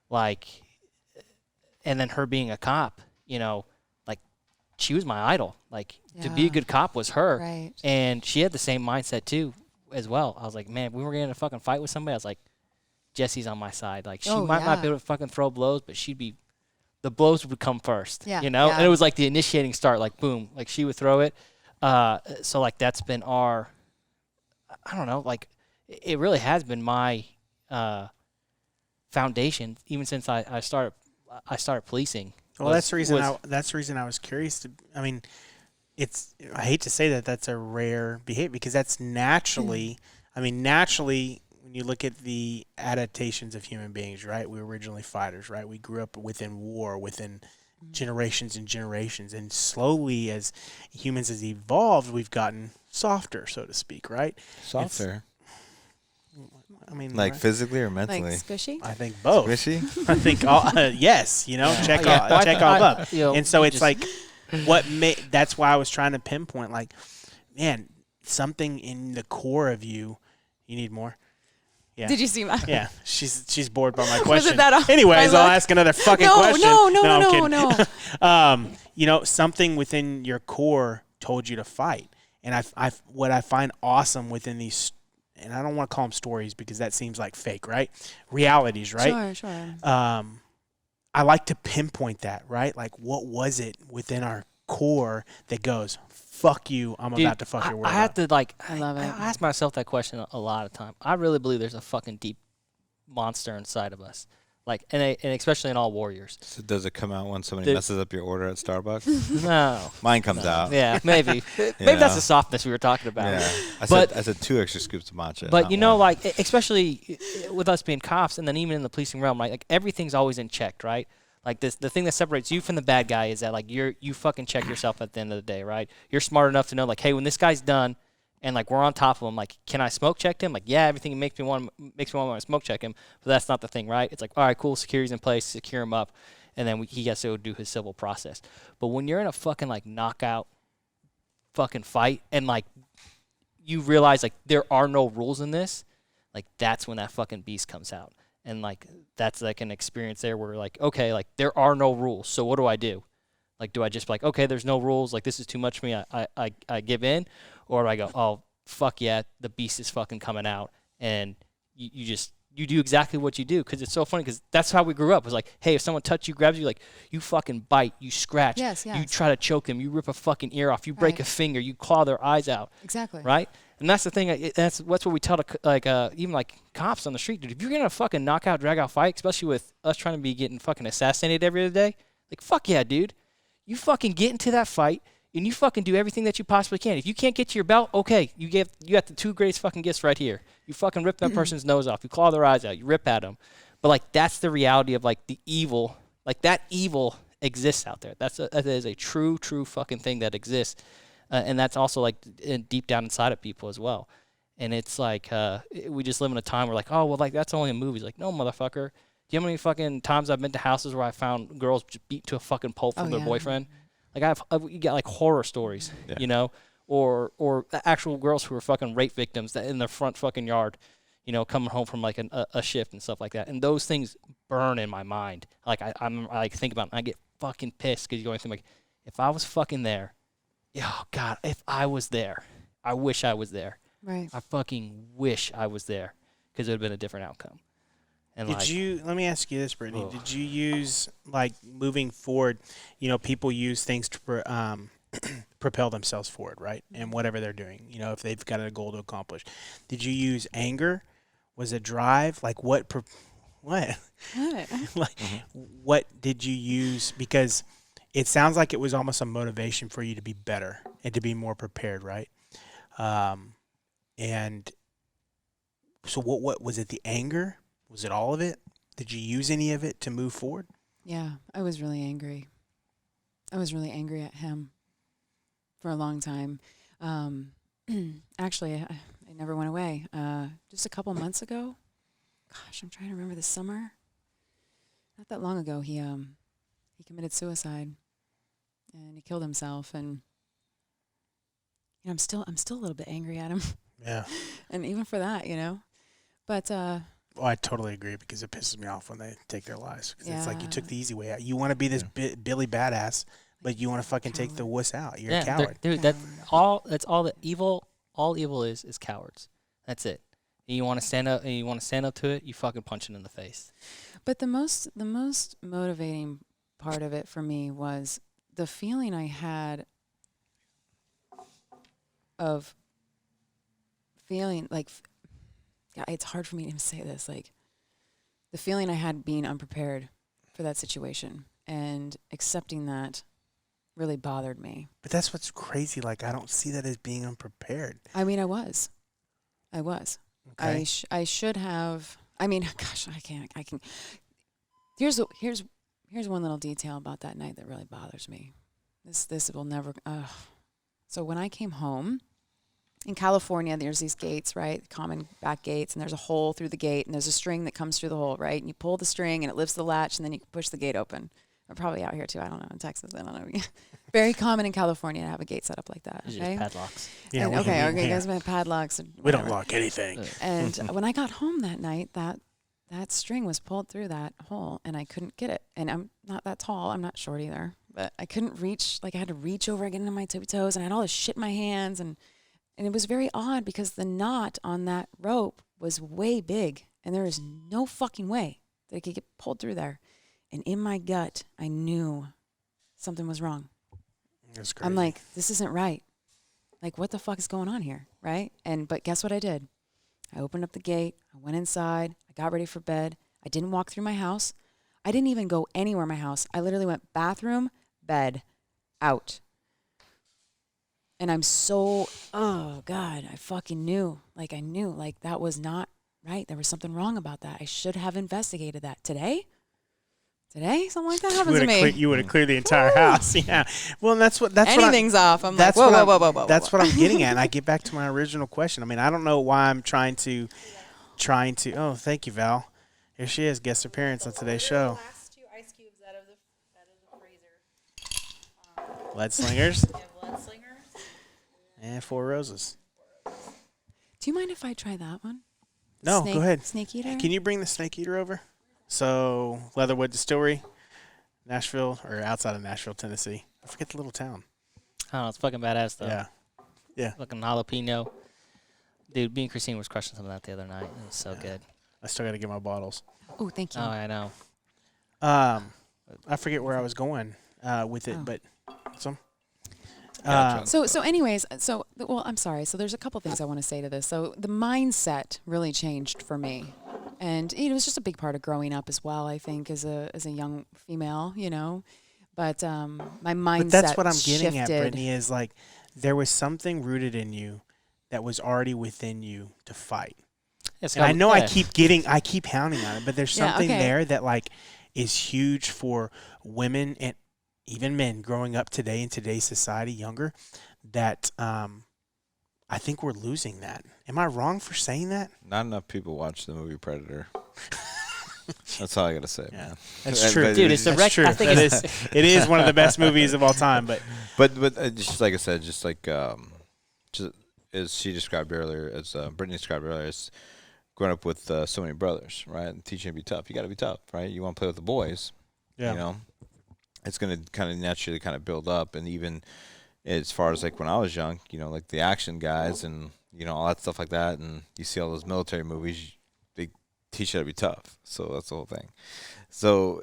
like, and then her being a cop, you know, like she was my idol. Like to be a good cop was her, Right. and she had the same mindset too as well. I was like, man, if we were getting in a fucking fight with somebody, I was like, Jesse's on my side. Like she might not be able to fucking throw blows, but the blows would come first, you know? And it was like the initiating start, like boom, like she would throw it. So like that's been I don't know, like it really has been my foundation even since I started policing. Well, that's the reason I was curious I mean, I hate to say that that's a rare behavior because that's naturally, naturally when you look at the adaptations of human beings, right? We were originally fighters, right? We grew up within war, within generations and generations, and slowly as humans has evolved, we've gotten softer, so to speak, right? Softer. Like right? Physically or mentally? Like squishy? I think both. Squishy? I think yes, check all up. And so it's like that's why I was trying to pinpoint, like, man, something in the core of you need more. Yeah. Did you see my? Yeah, she's bored by my question. Was it that Anyways, I'll ask another fucking question. No. Something within your core told you to fight, and what I find awesome within these, and I don't want to call them stories because that seems like fake, right? Realities, right? Sure. I like to pinpoint that, right? Like, what was it within our core that goes, fuck you, I'm about to fuck your world I have to, like, I love it. I ask myself that question a lot of time. I really believe there's a fucking deep monster inside of us. Like, and especially in all warriors. So does it come out when somebody messes up your order at Starbucks? No. Mine comes out. Yeah, maybe. Maybe that's the softness we were talking about. Yeah. I said 2 extra scoops of matcha. But you know, like, especially with us being cops, and then even in the policing realm, like everything's always in check, right? Like the thing that separates you from the bad guy is that like you fucking check yourself at the end of the day, right? You're smart enough to know like, hey, when this guy's done, and like we're on top of him, like, can I smoke check him? Like, yeah, everything makes me want to smoke check him, but that's not the thing, right? It's like, all right, cool, security's in place, secure him up, and then he has to go do his civil process. But when you're in a fucking like knockout fucking fight, and like you realize like there are no rules in this, like that's when that fucking beast comes out. And, like, that's, like, an experience there where, like, okay, like, there are no rules. So what do I do? Like, do I just be like, okay, there's no rules. Like, this is too much for me. I give in. Or do I go, oh, fuck yeah, the beast is fucking coming out. And you do exactly what you do. Because it's so funny because that's how we grew up. It was like, hey, if someone touches you, grabs you, like, you fucking bite. You scratch. Yes. You try to choke them. You rip a fucking ear off. You break a finger. You claw their eyes out. Exactly. Right? And that's the thing. That's what we tell even like cops on the street, dude. If you're gonna fucking knockout, drag out fight, especially with us trying to be getting fucking assassinated every other day, like fuck yeah, dude. You fucking get into that fight and you fucking do everything that you possibly can. If you can't get to your belt, okay, you got the 2 greatest fucking gifts right here. You fucking rip that person's nose off. You claw their eyes out. You rip at them. But like that's the reality of like the evil. Like that evil exists out there. That is a true fucking thing that exists. And that's also like deep down inside of people as well. And it's like we just live in a time where like, oh, well, like that's only in movies. Like, no, motherfucker. Do you know how many fucking times I've been to houses where I found girls just beat to a fucking pulp from their boyfriend? Like you got like horror stories, you know, or actual girls who are fucking rape victims that in their front fucking yard, you know, coming home from like a shift and stuff like that. And those things burn in my mind. Like I think about it and I get fucking pissed because you're going through like, if I was fucking there. Oh, God, if I was there, I wish I was there. Right. I fucking wish I was there because it would have been a different outcome. And let me ask you this, Brittany. Oh. Did you use, like, moving forward, you know, people use things to propel themselves forward, right? And whatever they're doing, you know, if they've got a goal to accomplish. Did you use anger? Was it drive? Like, what? Like, what did you use? Because it sounds like it was almost a motivation for you to be better and to be more prepared, right? And so what was it, the anger? Was it all of it? Did you use any of it to move forward? Yeah, I was really angry. I was really angry at him for a long time. Actually, it never went away. Just a couple months ago, gosh, I'm trying to remember the summer. Not that long ago, he committed suicide, and he killed himself. And I'm still a little bit angry at him. Yeah. And even for that, But Well, I totally agree because it pisses me off when they take their lives. 'Cause it's like you took Yeah. the easy way out. You want to be this Billy badass, but you want to fucking take the Coward. wuss out. You're Yeah, a coward. dude. That's all the evil. All evil is cowards. That's it. And you want to stand up, and you want to stand up to it. You fucking punch it in the face. But the most motivating part of it for me was the feeling I had of feeling like, yeah, it's hard for me to even say this, like the feeling I had being unprepared for that situation and accepting that really bothered me. But that's what's crazy. Like, I don't see that as being unprepared. I mean, I was. Okay. I should have. I mean, gosh, I can. Here's one little detail about that night that really bothers me. This will never. So when I came home in California, there's these gates, right? Common back gates, and there's a hole through the gate, and there's a string that comes through the hole, right? And you pull the string, and it lifts the latch, and then you can push the gate open. Or probably out here too. I don't know. In Texas, I don't know. Very common in California to have a gate set up like that. It's Okay. just padlocks. Yeah. And, okay. You guys have padlocks. And We don't whatever. lock anything. And when I got home that night, that string was pulled through that hole, and I couldn't get it. And I'm not that tall. I'm not short either. But I couldn't reach. Like, I had to reach over again on my tippy toes, and I had all this shit in my hands. And it was very odd because the knot on that rope was way big, and there is no fucking way that it could get pulled through there. And in my gut, I knew something was wrong. That's crazy. I'm like, this isn't right. Like, what the fuck is going on here, right? But guess what I did? I opened up the gate. I went inside. I got ready for bed. I didn't walk through my house. I didn't even go anywhere in my house. I literally went bathroom, bed, out. And I'm so, oh, God, I fucking knew. Like, I knew. Like, that was not right. There was something wrong about that. I should have investigated that. Today, something like that happens to me. You would have cleared the entire house. Yeah. Well, and that's Anything's off. I'm like, that's whoa, what whoa, I'm- whoa, whoa, whoa. That's what I'm getting at. And I get back to my original question. I mean, I don't know why I'm trying to. Oh, thank you, Val. Here she is, guest appearance on today's show. Last 2 ice cubes out of the freezer. Lead slingers We have blood slingers. and 4 roses. Do you mind if I try that one? No, go ahead. Snake eater? Can you bring the snake eater over? So, Leatherwood Distillery, Nashville, or outside of Nashville, Tennessee. I forget the little town. I don't know. It's fucking badass though. Yeah. Fucking jalapeno. Dude, me and Christine was crushing some of that the other night. It was so good. I still got to get my bottles. Oh, thank you. Oh, I know. I forget where I was going with it, Oh. but some. Gotcha. So anyways, well, I'm sorry. So there's a couple things I want to say to this. So the mindset really changed for me. And it was just a big part of growing up as well, I think, as a young female, But my mindset But that's what I'm getting at, shifted. Brittany, is like there was something rooted in you that was already within you to fight. It's And I called- know yeah. I keep hounding on it, but there's Yeah, something okay. there that like is huge for women and even men growing up today in today's society, younger, that I think we're losing that. Am I wrong for saying that? Not enough people watch the movie Predator. That's all I gotta say, Yeah. man. That's true. Dude, it's a That's rec- true. I think That it's- is, it is one of the best movies of all time, but But just like I said, just like just as she described earlier, as Brittany described earlier, as growing up with so many brothers, right, and teaching you to be tough. You got to be tough, right? You want to play with the boys, yeah. you know. It's going to kind of naturally kind of build up, and even as far as like when I was young, like the action guys and all that stuff like that, and you see all those military movies, they teach you how to be tough. So that's the whole thing. So,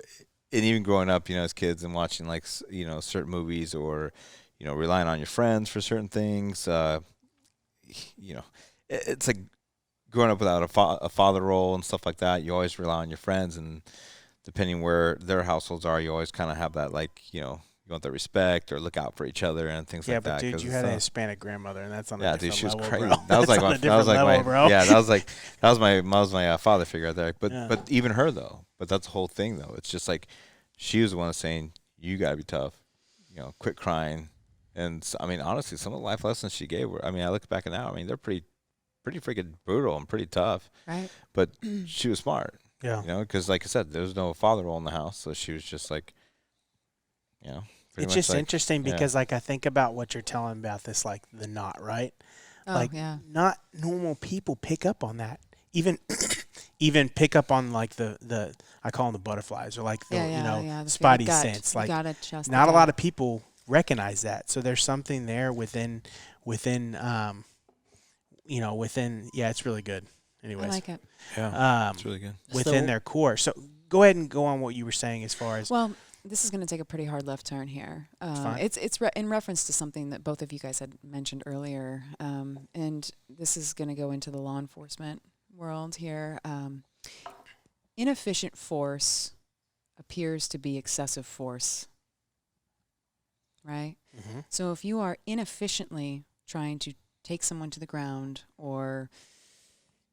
and even growing up, as kids and watching like certain movies or relying on your friends for certain things, it's like growing up without a father role and stuff like that. You always rely on your friends, and depending where their households are, you always kind of have that you want that respect or look out for each other and things Yeah, like but that. dude, 'cause you it's, had a Hispanic grandmother, and that's on a yeah, different dude, she was level, crazy. bro. That was like That's on my, a that was different like level, my, bro. yeah, that was my father figure right there. But Yeah. but even her though, but that's the whole thing though. It's just like she was the one saying, "You gotta be tough, quit crying." And I mean, honestly, some of the life lessons she gave were, I mean, I look back now, I mean, they're pretty freaking brutal and pretty tough. Right. But she was smart, Yeah. because like I said, there was no father role in the house, so she was just like, pretty It's much just like, interesting yeah. because, like, I think about what you're telling about this, like the knot, right? Oh, Like, yeah. not normal people pick up on that. Even, even pick up on like the I call them the butterflies, or like the The spidey gut. sense. You Like, gotta trust not the a lot gut. of people recognize that. So there's something there within within. Yeah, it's really good. I Anyways, like it. Yeah, it's really good. within So- their core. So go ahead and go on what you were saying as far as Well, this is going to take a pretty hard left turn here. fine. It's in reference to something that both of you guys had mentioned earlier, and this is going to go into the law enforcement world here. Inefficient force appears to be excessive force, right? Mhm. So if you are inefficiently trying to take someone to the ground or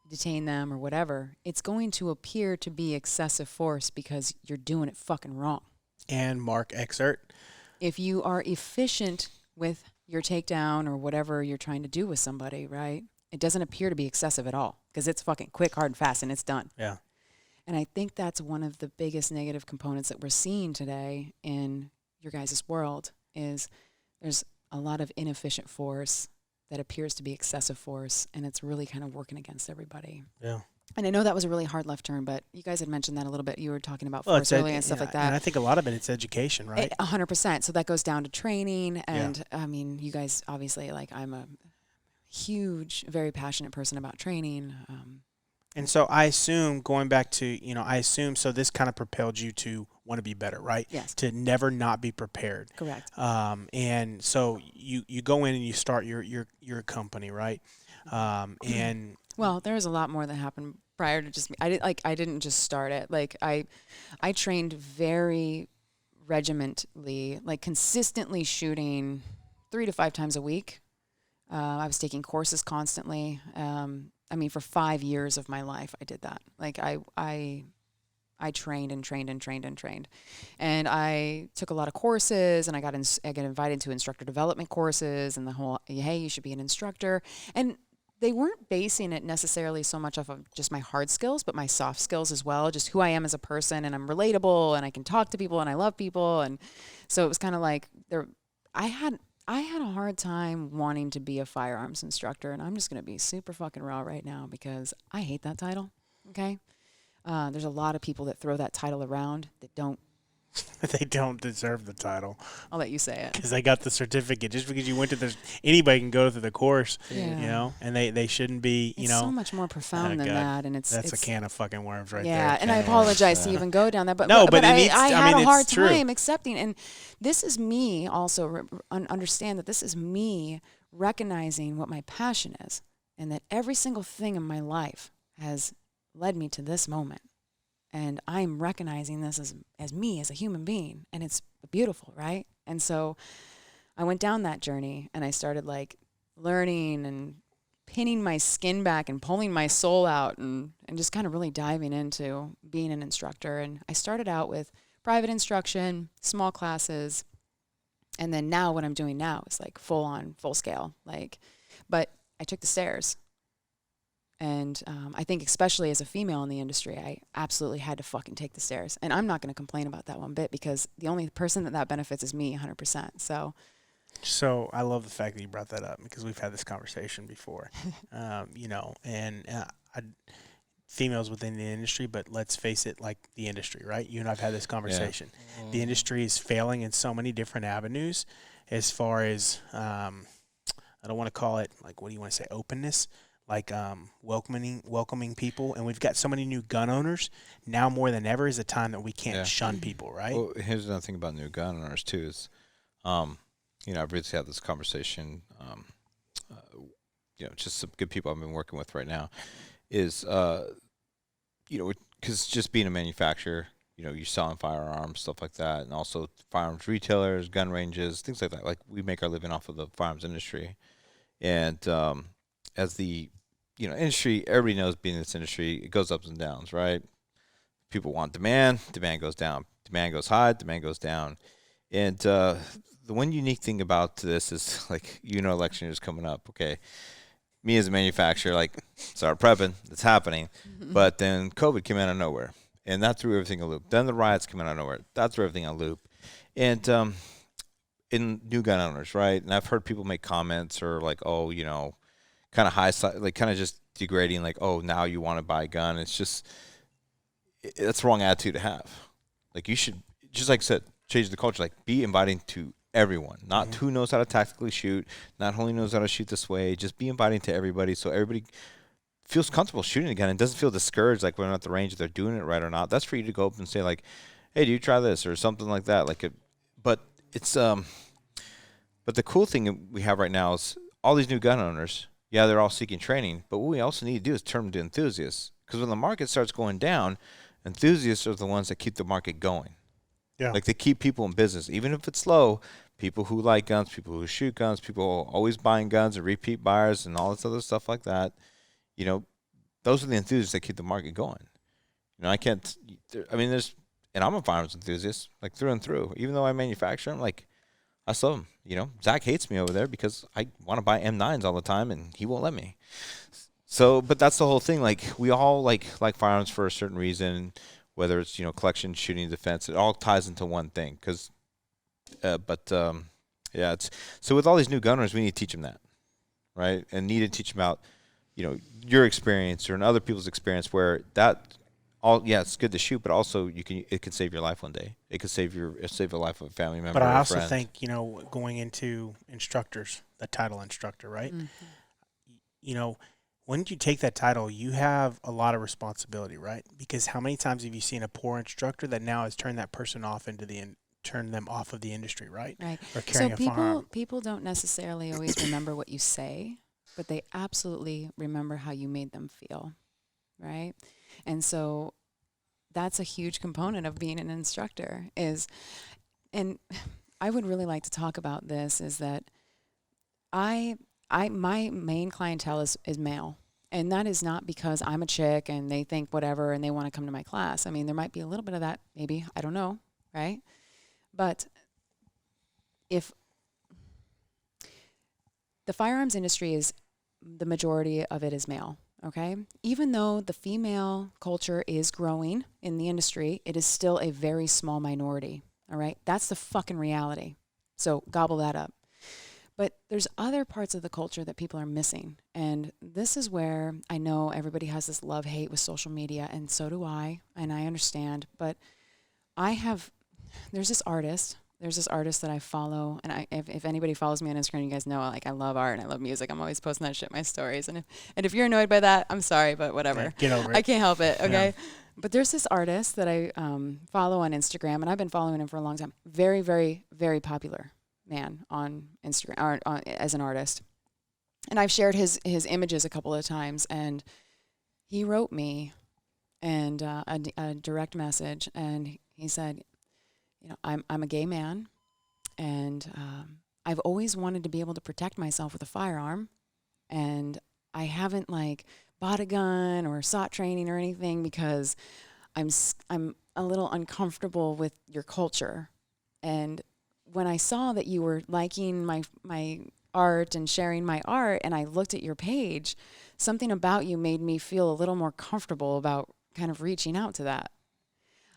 detain them or whatever, it's going to appear to be excessive force because you're doing it fucking wrong. and Mark excerpt. If you are efficient with your takedown or whatever you're trying to do with somebody, right, it doesn't appear to be excessive at all because it's fucking quick, hard, and fast, and it's done. Yeah. And I think that's one of the biggest negative components that we're seeing today in your guys' world is there's a lot of inefficient force that appears to be excessive force, and it's really kind of working against everybody. Yeah. And I know that was a really hard left turn, but you guys had mentioned that a little bit. You were talking about Well, force earlier and stuff like that. And I think a lot of it's education, right? 100%. So that goes down to training. And I mean, you guys obviously, like, I'm a huge, very passionate person about training. And so I assume, going back to, so this kind of propelled you to want to be better, right? Yes. To never not be prepared. Correct. And so you go in and you start your company, right? And Well, there was a lot more that happened prior to just me. I didn't just start it. Like, I trained very regimentally, like consistently shooting 3 to 5 times a week. I was taking courses constantly. I mean, for 5 years of my life, I did that. Like, I trained and trained and trained and trained, and I took a lot of courses, and I got invited to instructor development courses, and the whole, hey, you should be an instructor. And they weren't basing it necessarily so much off of just my hard skills, but my soft skills as well, just who I am as a person, and I'm relatable, and I can talk to people, and I love people, and so it was kind of like I had a hard time wanting to be a firearms instructor, and I'm just going to be super fucking raw right now because I hate that title, okay? There's a lot of people that throw that title around that don't. they don't deserve the title I'll let you say it. because they got the certificate. Just because you went to this, anybody can go through the course, Yeah. and they shouldn't be, It's so much more profound than God, that, and it's that's a can of fucking worms right yeah, there. and I apologize to even go down that, but No, but but it I, needs- I I had mean, a hard it's true. time accepting, and this is me also understand that this is me recognizing what my passion is, and that every single thing in my life has led me to this moment, and I'm recognizing this as me as a human being, and it's beautiful, right? And so I went down that journey, and I started like learning and pinning my skin back and pulling my soul out and just kind of really diving into being an instructor. And I started out with private instruction, small classes, and then now what I'm doing now is like full on, full scale. But I took the stairs. And I think especially as a female in the industry, I absolutely had to fucking take the stairs. And I'm not going to complain about that one bit because the only person that benefits is me 100%. So I love the fact that you brought that up because we've had this conversation before, females within the industry, but let's face it, like the industry, right? You and I've had this conversation. Mm. The industry is failing in so many different avenues as far as, I don't want to call it, like, what do you want to say, openness? Like welcoming people. And we've got so many new gun owners. Now more than ever is a time that we can't shun people, right? Well, here's another thing about new gun owners, too, is, I've really had this conversation, just some good people I've been working with right now, is, because just being a manufacturer, you're selling firearms, stuff like that, and also firearms retailers, gun ranges, things like that. Like, we make our living off of the firearms industry. And as the, industry, everybody knows being in this industry, it goes ups and downs, right? People want demand goes down. Demand goes high, demand goes down. And the one unique thing about this is, like, election year is coming up. Okay, me as a manufacturer, like, start prepping. It's happening. But then COVID came out of nowhere, and that threw everything a loop. Then the riots came out of nowhere. That threw everything a loop. And in new gun owners, right? And I've heard people make comments or like, oh, kind of high side, like kind of just degrading, like, oh, now you want to buy a gun. It's just, that's the wrong attitude to have. Like, you should, just like I said, change the culture. Like, be inviting to everyone, not who knows how to tactically shoot, not only knows how to shoot this way. Just be inviting to everybody, so everybody feels comfortable shooting a gun and doesn't feel discouraged, like when they're at the range if they're doing it right or not. That's for you to go up and say, like, hey, do you try this or something like that? But it's but the cool thing we have right now is all these new gun owners. Yeah, they're all seeking training, but what we also need to do is turn them to enthusiasts. Because when the market starts going down, enthusiasts are the ones that keep the market going. Yeah. Like, they keep people in business. Even if it's slow, people who like guns, people who shoot guns, people always buying guns and repeat buyers and all this other stuff like that, those are the enthusiasts that keep the market going. I can't, there's, and I'm a firearms enthusiast, like, through and through. Even though I manufacture them, like, I still them. Zach hates me over there because I want to buy M9s all the time and he won't let me. So, but that's the whole thing. Like, we all like firearms for a certain reason, whether it's, collection, shooting, defense. It all ties into one thing. Yeah, it's, so with all these new gunners, we need to teach them that, right? And need to teach them about, your experience or other people's experience, where that all, yeah, it's good to shoot, but also it could save your life one day. It could save the life of a family member. But I or a also friend. think, going into instructors, the title instructor, right? When you take that title, you have a lot of responsibility, right? Because how many times have you seen a poor instructor that now has turned that person off turn them off of the industry, right? Right. Or carrying a firearm. People don't necessarily always remember what you say, but they absolutely remember how you made them feel, right? And so that's a huge component of being an instructor and I would really like to talk about this, is that my main clientele is male. And that is not because I'm a chick and they think whatever and they want to come to my class. I mean, there might be a little bit of that, maybe, I don't know, right? But if the firearms industry is, the majority of it is male, okay? Even though the female culture is growing in the industry, it is still a very small minority, all right? That's the fucking reality. So gobble that up. But there's other parts of the culture that people are missing. And this is where I know everybody has this love-hate with social media, and so do I, and I understand. But there's this artist that I follow, and if anybody follows me on Instagram, you guys know, like, I love art and I love music. I'm always posting that shit in my stories. And if you're annoyed by that, I'm sorry, but whatever. Yeah, get over it. I can't help it, okay? Yeah. But there's this artist that I follow on Instagram, and I've been following him for a long time. Very, very, very popular man on Instagram as an artist. And I've shared his images a couple of times, and he wrote me and a direct message, and he said, I'm a gay man, and I've always wanted to be able to protect myself with a firearm, and I haven't bought a gun or sought training or anything because I'm a little uncomfortable with your culture. And when I saw that you were liking my art and sharing my art, and I looked at your page, something about you made me feel a little more comfortable about kind of reaching out to that.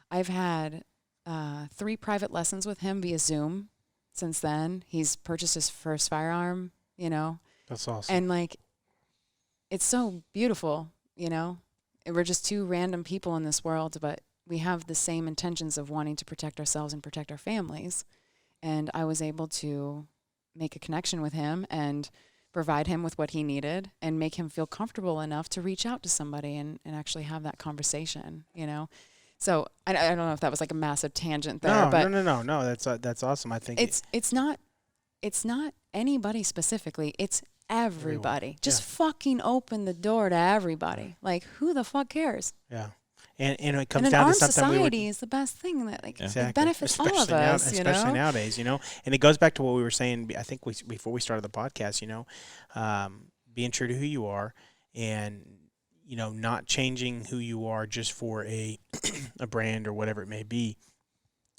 I've had 3 private lessons with him via Zoom since then. He's purchased his first firearm, That's awesome. and it's so beautiful, We're just 2 random people in this world, but we have the same intentions of wanting to protect ourselves and protect our families. And I was able to make a connection with him and provide him with what he needed and make him feel comfortable enough to reach out to somebody and actually have that conversation, So I don't know if that was a massive tangent there, but No. That's awesome. I think it's not anybody specifically. It's everybody. Everyone. Just fucking open the door to everybody. Who the fuck cares? Yeah. And it comes And an down to armed something society is the best thing that Exactly. it benefits all of Especially us. especially nowadays, And it goes back to what we were saying. I think before we started the podcast, being true to who you are, and not changing who you are just for a brand or whatever it may be.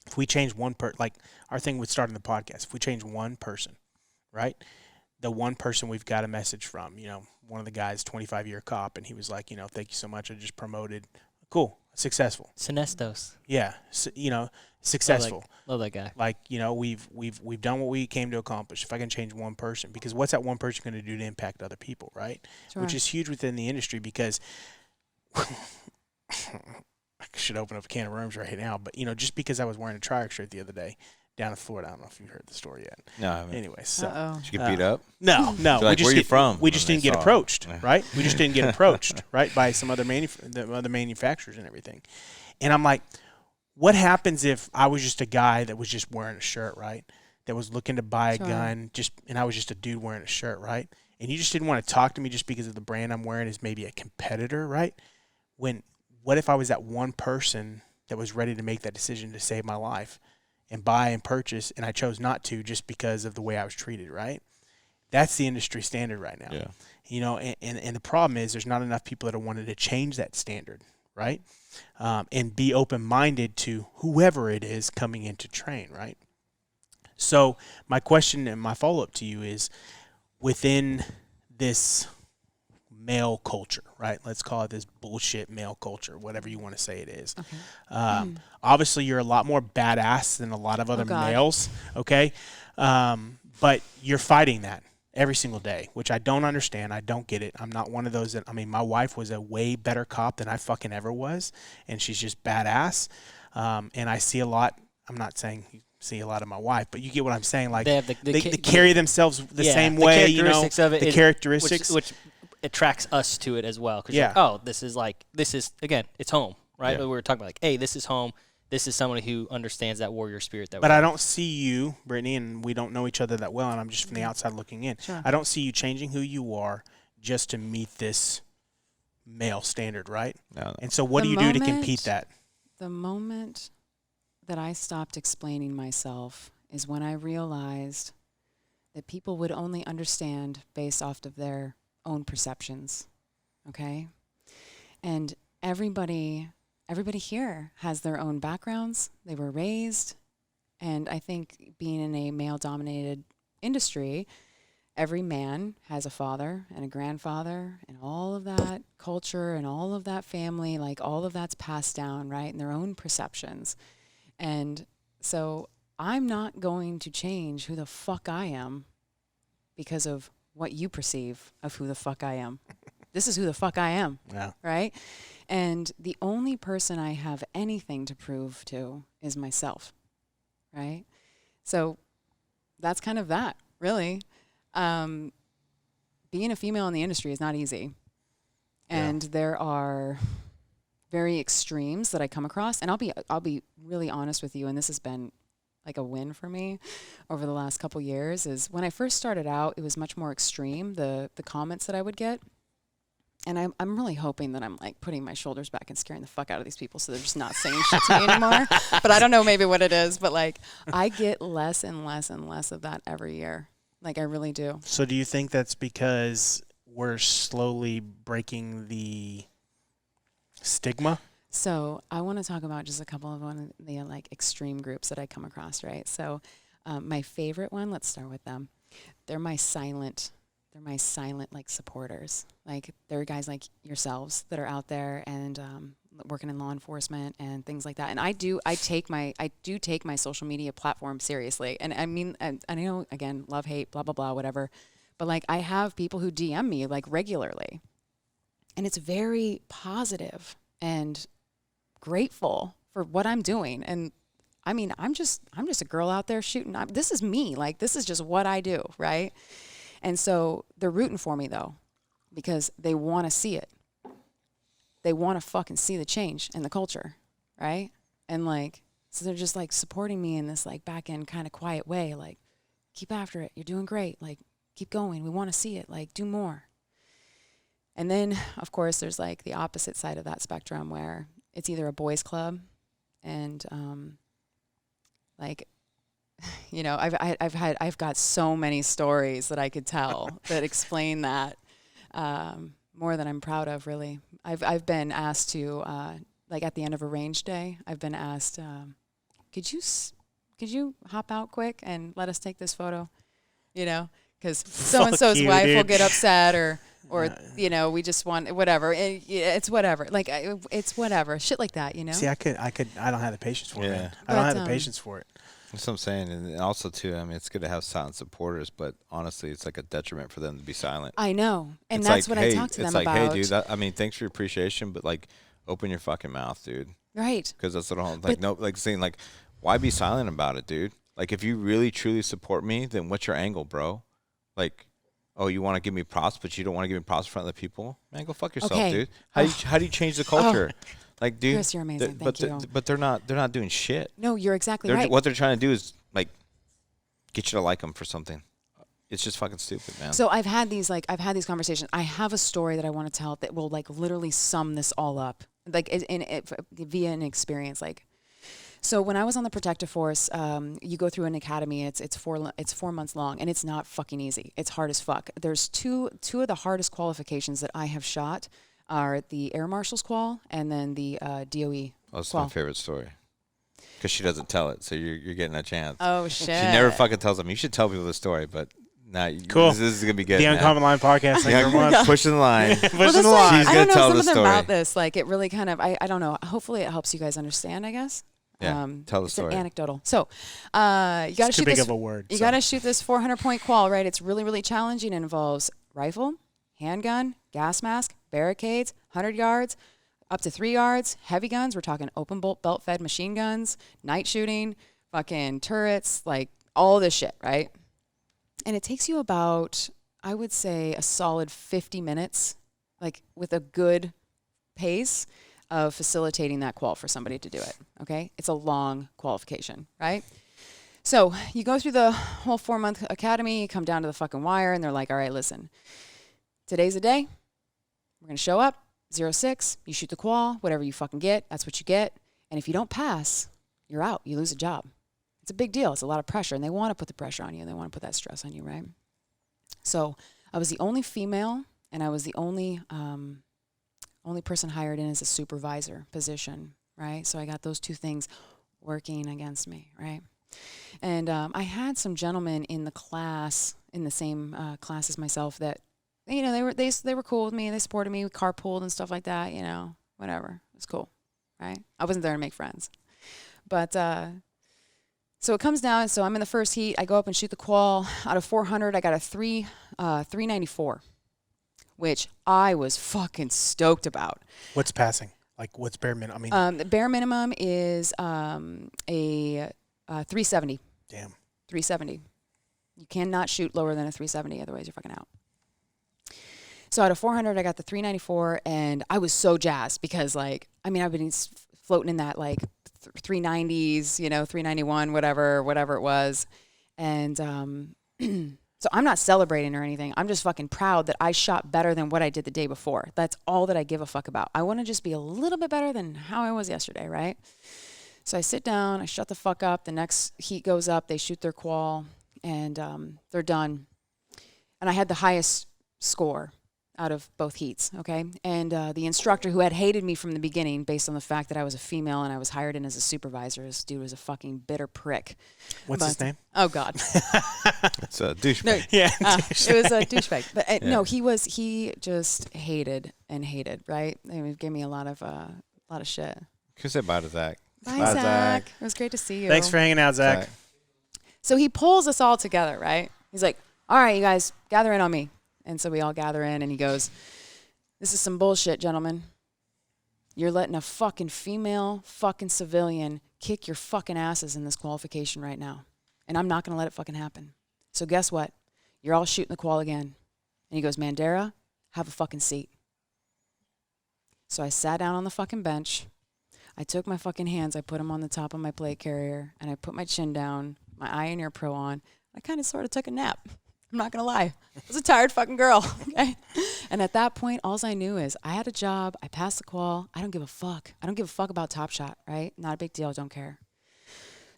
if we change one like our thing with starting the podcast, if we change one person, right? The one person we've got a message from, one of the guys, 25-year cop, and he was like, thank you so much. I just promoted. Cool. Successful. Sinestos. Yeah. So, successful. Love that guy. Like, we've done what we came to accomplish. If I can change one person, because what's that one person going to do to impact other people, right? Sure. Which is huge within the industry, because I should open up a can of worms right now, but just because I was wearing a Triarc shirt the other day down in Florida, I don't know if you've heard the story yet. No, I haven't. Anyway, so Did you get beat up? no. Like, where you from? We just didn't get approached, right? We just didn't get approached, right, by some other other manufacturers and everything. And I'm like, what happens if I was just a guy that was just wearing a shirt, right? That was looking to buy a gun, and I was just a dude wearing a shirt, right? And you just didn't want to talk to me just because of the brand I'm wearing is maybe a competitor, right? What if I was that one person that was ready to make that decision to save my life and buy and purchase, and I chose not to just because of the way I was treated, right? That's the industry standard right now. Yeah. And the problem is there's not enough people that are wanting to change that standard, right? And be open-minded to whoever it is coming in to train, right? So my question and my follow-up to you is, within this male culture, right? Let's call it this bullshit male culture, whatever you want to say it is. Okay. Obviously, you're a lot more badass than a lot of other males, okay? But you're fighting that every single day, which I don't understand. I don't get it. I'm not one of those my wife was a way better cop than I fucking ever was, and she's just badass. And I see a lot. I'm not saying you see a lot of my wife, but you get what I'm saying. Like, they carry themselves the same way, the characteristics. Which attracts us to it as well. Because this is, again, it's home, right? We were talking about, hey, this is home. This is somebody who understands that warrior spirit. But I don't see you, Brittany, and we don't know each other that well, and I'm just from the outside looking in. Sure. I don't see you changing who you are just to meet this male standard, right? No. And so what do you do to compete that? The moment that I stopped explaining myself is when I realized that people would only understand based off of their own perceptions, okay? And everybody here has their own backgrounds. They were raised, and I think being in a male-dominated industry, every man has a father and a grandfather, and all of that culture and all of that family, like all of that's passed down, right, in their own perceptions. And so I'm not going to change who the fuck I am because of what you perceive of who the fuck I am. This is who the fuck I am, right? And the only person I have anything to prove to is myself, right? So that's kind of that, really. Being a female in the industry is not easy. And there are very extremes that I come across. And I'll be really honest with you, and this has been like a win for me over the last couple years, is when I first started out, it was much more extreme, the comments that I would get. And I'm really hoping that I'm like putting my shoulders back and scaring the fuck out of these people so they're just not saying shit to me anymore. But I don't know maybe what it is, but like I get less and less and less of that every year. Like I really do. So do you think that's because we're slowly breaking the stigma? So I want to talk about just a couple of one of the like extreme groups that I come across, right? So my favorite one, let's start with them. They're my silent like supporters. Like they're guys like yourselves that are out there and working in law enforcement and things like that. And I do take my social media platform seriously. And I mean, I know, again, love, hate, blah, blah, blah, whatever. But like I have people who DM me like regularly. And it's very positive and grateful for what I'm doing. And I mean, I'm just a girl out there shooting. This is me. Like this is just what I do, right? And so they're rooting for me though, because they want to see it. They want to fucking see the change in the culture, right? And like, so they're just like supporting me in this like back end kind of quiet way, like keep after it. You're doing great. Like keep going. We want to see it. Like do more. And then of course there's like the opposite side of that spectrum where it's either a boys club and like, you know, I've got so many stories that I could tell that explain that more than I'm proud of, really. I've been asked to like at the end of a range day, I've been asked, could you hop out quick and let us take this photo? You know, because so-and-so's you, wife will dude. get upset or you know, we just want whatever. It's whatever. Like, it's whatever. Shit like that, you know? See, I don't have the patience for it. Yeah. Man. I don't But, have the patience for it. That's what I'm saying. And also, too, I mean, it's good to have silent supporters, but honestly, it's like a detriment for them to be silent. I know. And It's that's like, what hey, I talk to them it's like, about. hey, dude, I mean, thanks for your appreciation, but, like, open your fucking mouth, dude. Right. Because that's what I'm, like, no, like, saying, like, why be silent about it, dude? Like, if you really, truly support me, then what's your angle, bro? Like, oh, you want to give me props, but you don't want to give me props in front of the people? Man, go fuck yourself, Okay. dude. How do you change the culture? Like, dude, Chris, you're amazing. Thank you. but they're not doing shit. No, you're exactly right. What they're trying to do is like get you to like them for something. It's just fucking stupid, man. So I've had these conversations. I have a story that I want to tell that will like literally sum this all up, like via an experience. Like, so when I was on the protective force, you go through an academy. It's 4 months long, and it's not fucking easy. It's hard as fuck. There's two of the hardest qualifications that I have shot are the Air Marshal's qual and then the DOE. Oh, that's qual. my favorite story. Because she doesn't tell it, so you're getting a chance. Oh shit! She never fucking tells them. You should tell people the story, but nah, Cool. This is gonna be good. The man. Uncommon Line podcast. Yeah, Number one. pushing the line. Pushing Well, the this, line. She's I gonna don't know tell the something story. about this. Like it really kind of I don't know. Hopefully it helps you guys understand. I guess. Yeah, tell the it's story. An anecdotal. So, you got to It's too shoot big this. of a word. You so. got to shoot this 400-point qual, right? It's really, really challenging. It involves rifle, handgun, gas mask, barricades, 100 yards, up to 3 yards, heavy guns. We're talking open bolt, belt-fed machine guns, night shooting, fucking turrets, like all this shit, right? And it takes you about, I would say, a solid 50 minutes, like with a good pace of facilitating that qual for somebody to do it, okay? It's a long qualification, right? So you go through the whole 4-month academy, you come down to the fucking wire, and they're like, all right, listen, today's the day. We're going to show up, 06, you shoot the qual, whatever you fucking get, that's what you get. And if you don't pass, you're out. You lose a job. It's a big deal. It's a lot of pressure, and they want to put the pressure on you, and they want to put that stress on you, right? So I was the only female, and I was the only person hired in as a supervisor position, right? So I got those two things working against me, right? And I had some gentlemen in the class, in the same class as myself, that, you know, they were cool with me. They supported me. We carpooled and stuff like that, you know, whatever. It was cool, right? I wasn't there to make friends. But so it comes down, so I'm in the first heat. I go up and shoot the qual. Out of 400, I got a 394. Which I was fucking stoked about. What's passing? Like, what's bare minimum? I mean, The bare minimum is a 370. damn. 370. You cannot shoot lower than a 370, otherwise you're fucking out. So out of 400, I got the 394, and I was so jazzed because, like, I mean, I've been floating in that, like, 390s, you know, 391, whatever it was. And so I'm not celebrating or anything. I'm just fucking proud that I shot better than what I did the day before. That's all that I give a fuck about. I want to just be a little bit better than how I was yesterday, right? So I sit down, I shut the fuck up. The next heat goes up, they shoot their qual, and they're done. And I had the highest score out of both heats, okay? And the instructor who had hated me from the beginning based on the fact that I was a female and I was hired in as a supervisor, this dude was a fucking bitter prick. What's his name? Oh, God. It's a douchebag. No, Yeah. it was a douchebag. But Yeah. no, he just hated, right? He gave me a lot of shit. Can you say bye to Zach? Bye, Bye, Zach. Zach. It was great to see you. Thanks for hanging out, Zach. So he pulls us all together, right? He's like, all right, you guys, gather in on me. And so we all gather in, and he goes, this is some bullshit, gentlemen. You're letting a fucking female fucking civilian kick your fucking asses in this qualification right now. And I'm not going to let it fucking happen. So guess what? You're all shooting the qual again. And he goes, Mandera, have a fucking seat. So I sat down on the fucking bench. I took my fucking hands, I put them on the top of my plate carrier, and I put my chin down, my eye and ear pro on. I kind of sort of took a nap. I'm not going to lie. I was a tired fucking girl, okay? And at that point, all I knew is I had a job, I passed the qual, I don't give a fuck. I don't give a fuck about Top Shot, right? Not a big deal, don't care.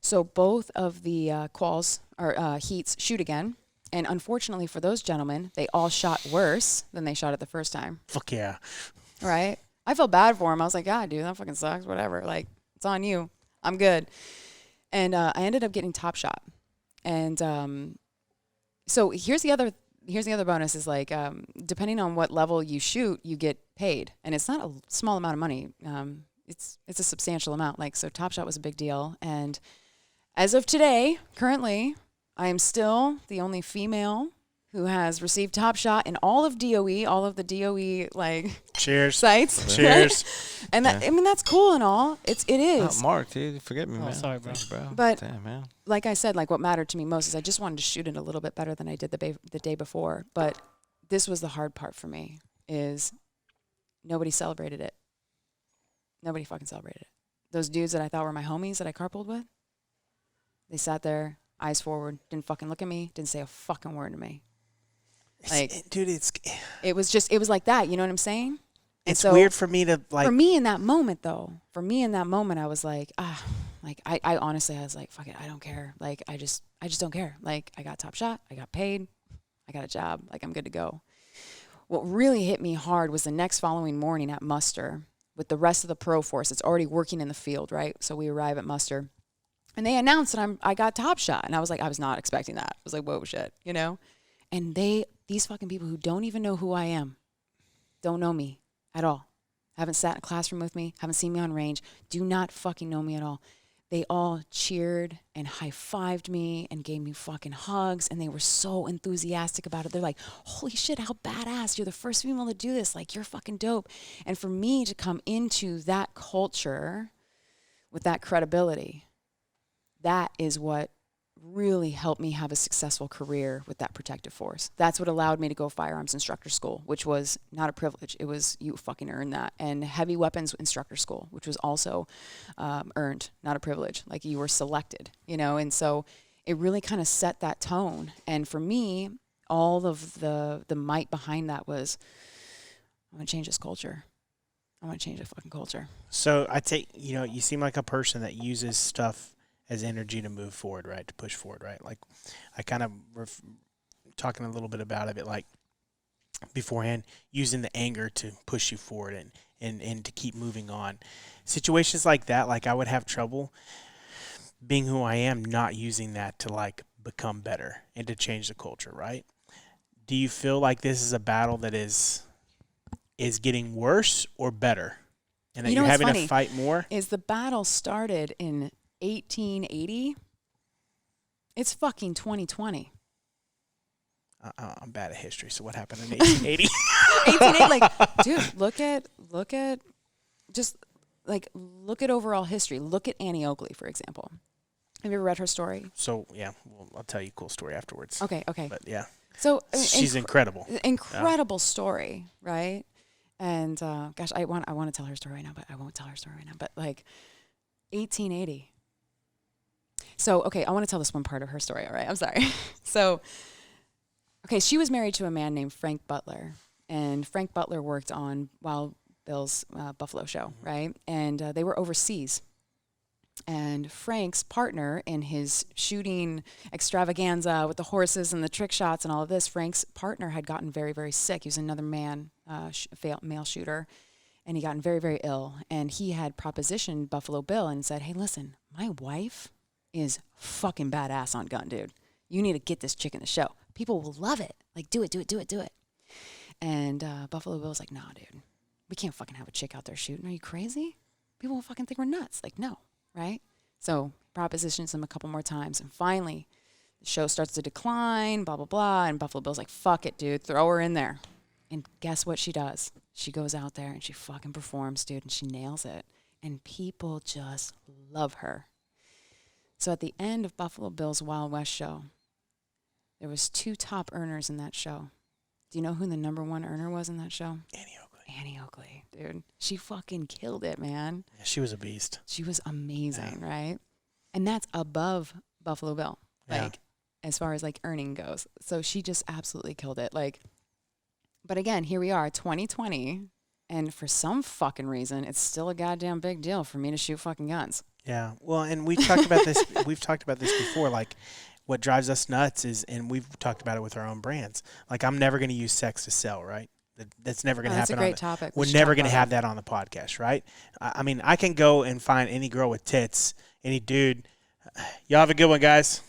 So both of the quals, or heats, shoot again. And unfortunately for those gentlemen, they all shot worse than they shot it the first time, Fuck yeah. right? I felt bad for him. I was like, God, dude, that fucking sucks, whatever. Like, it's on you. I'm good. And I ended up getting Top Shot. And so here's the other bonus is like, depending on what level you shoot, you get paid. And it's not a small amount of money. It's a substantial amount. Like, so Top Shot was a big deal. And as of today, currently, I am still the only female who has received Top Shot in all of DOE, all of the DOE like Cheers. sites. Cheers. And that, I mean, that's cool and all. It is. Mark, dude, forget me, Oh, man. sorry, bro. Thanks, bro. But- Damn, man. Like I said, like what mattered to me most is I just wanted to shoot it a little bit better than I did the day before. But this was the hard part for me is nobody celebrated it. Nobody fucking celebrated it. Those dudes that I thought were my homies that I carpooled with, they sat there, eyes forward, didn't fucking look at me, didn't say a fucking word to me. Like, Dude, it was like that. You know what I'm saying? And it's so weird for me to like. for me in that moment, though, I was like, like I honestly, I was like, fuck it, I don't care. Like, I just don't care. Like, I got Top Shot, I got paid, I got a job, like I'm good to go. What really hit me hard was the next following morning at muster with the rest of the pro force. It's already working in the field, right? So we arrive at muster, and they announced that I got Top Shot, and I was like, I was not expecting that. I was like, whoa, shit, you know? And these fucking people who don't even know who I am, don't know me at all, haven't sat in a classroom with me, haven't seen me on range, do not fucking know me at all. They all cheered and high-fived me and gave me fucking hugs, and they were so enthusiastic about it. They're like, holy shit, how badass. You're the first female to do this. Like, you're fucking dope. And for me to come into that culture with that credibility, that is what really helped me have a successful career with that protective force. That's what allowed me to go firearms instructor school, which was not a privilege. It was, you fucking earned that. And heavy weapons instructor school, which was also earned, not a privilege. Like, you were selected, you know? And so it really kind of set that tone. And for me, all of the might behind that was, I want to change this culture. I want to change the fucking culture. So I take, you seem like a person that uses stuff as energy to move forward, right? To push forward, right? Like, I kind of talking a little bit about it, like beforehand, using the anger to push you forward and to keep moving on. Situations like that, like I would have trouble being who I am, not using that to like become better and to change the culture, right? Do you feel like this is a battle that is getting worse or better? And that you're having to fight more? Is the battle started in 1880? It's fucking 2020. I'm bad at history, so what happened in 1880? 1880, like, dude, look at overall history. Look at Annie Oakley, for example. Have you ever read her story? So, yeah, well, I'll tell you a cool story afterwards. Okay. But, yeah. So she's incredible. Incredible story, right? And, gosh, I want to tell her story right now, but I won't tell her story right now. But, like, 1880. So, okay, I want to tell this one part of her story, all right? I'm sorry. So, okay, she was married to a man named Frank Butler, and Frank Butler worked on Wild Bill's Buffalo show, right? And they were overseas. And Frank's partner in his shooting extravaganza with the horses and the trick shots and all of this, Frank's partner had gotten very, very sick. He was another man, male shooter, and he gotten very, very ill. And he had propositioned Buffalo Bill and said, hey, listen, my wife is fucking badass on gun, dude. You need to get this chick in the show. People will love it. Like, do it. And Buffalo Bill was like, nah, dude. We can't fucking have a chick out there shooting. Are you crazy? People will fucking think we're nuts. Like, no, right? So propositions him a couple more times. And finally, the show starts to decline, blah, blah, blah. And Buffalo Bill's like, fuck it, dude. Throw her in there. And guess what she does? She goes out there and she fucking performs, dude. And she nails it. And people just love her. So at the end of Buffalo Bill's Wild West show, there was 2 top earners in that show. Do you know who the number 1 earner was in that show? Annie Oakley, dude. She fucking killed it, man. Yeah, she was a beast. She was amazing, right? And that's above Buffalo Bill, like, as far as, like, earning goes. So she just absolutely killed it. Like, but again, here we are, 2020, and for some fucking reason, it's still a goddamn big deal for me to shoot fucking guns. Yeah. Well, and we've talked about this. We've talked about this before. Like, what drives us nuts is, and we've talked about it with our own brands. Like, I'm never going to use sex to sell, right? That's never going to happen. That's a great topic. We're never going to have that on the podcast, right? I mean, I can go and find any girl with tits, any dude Y'all have a good one, guys.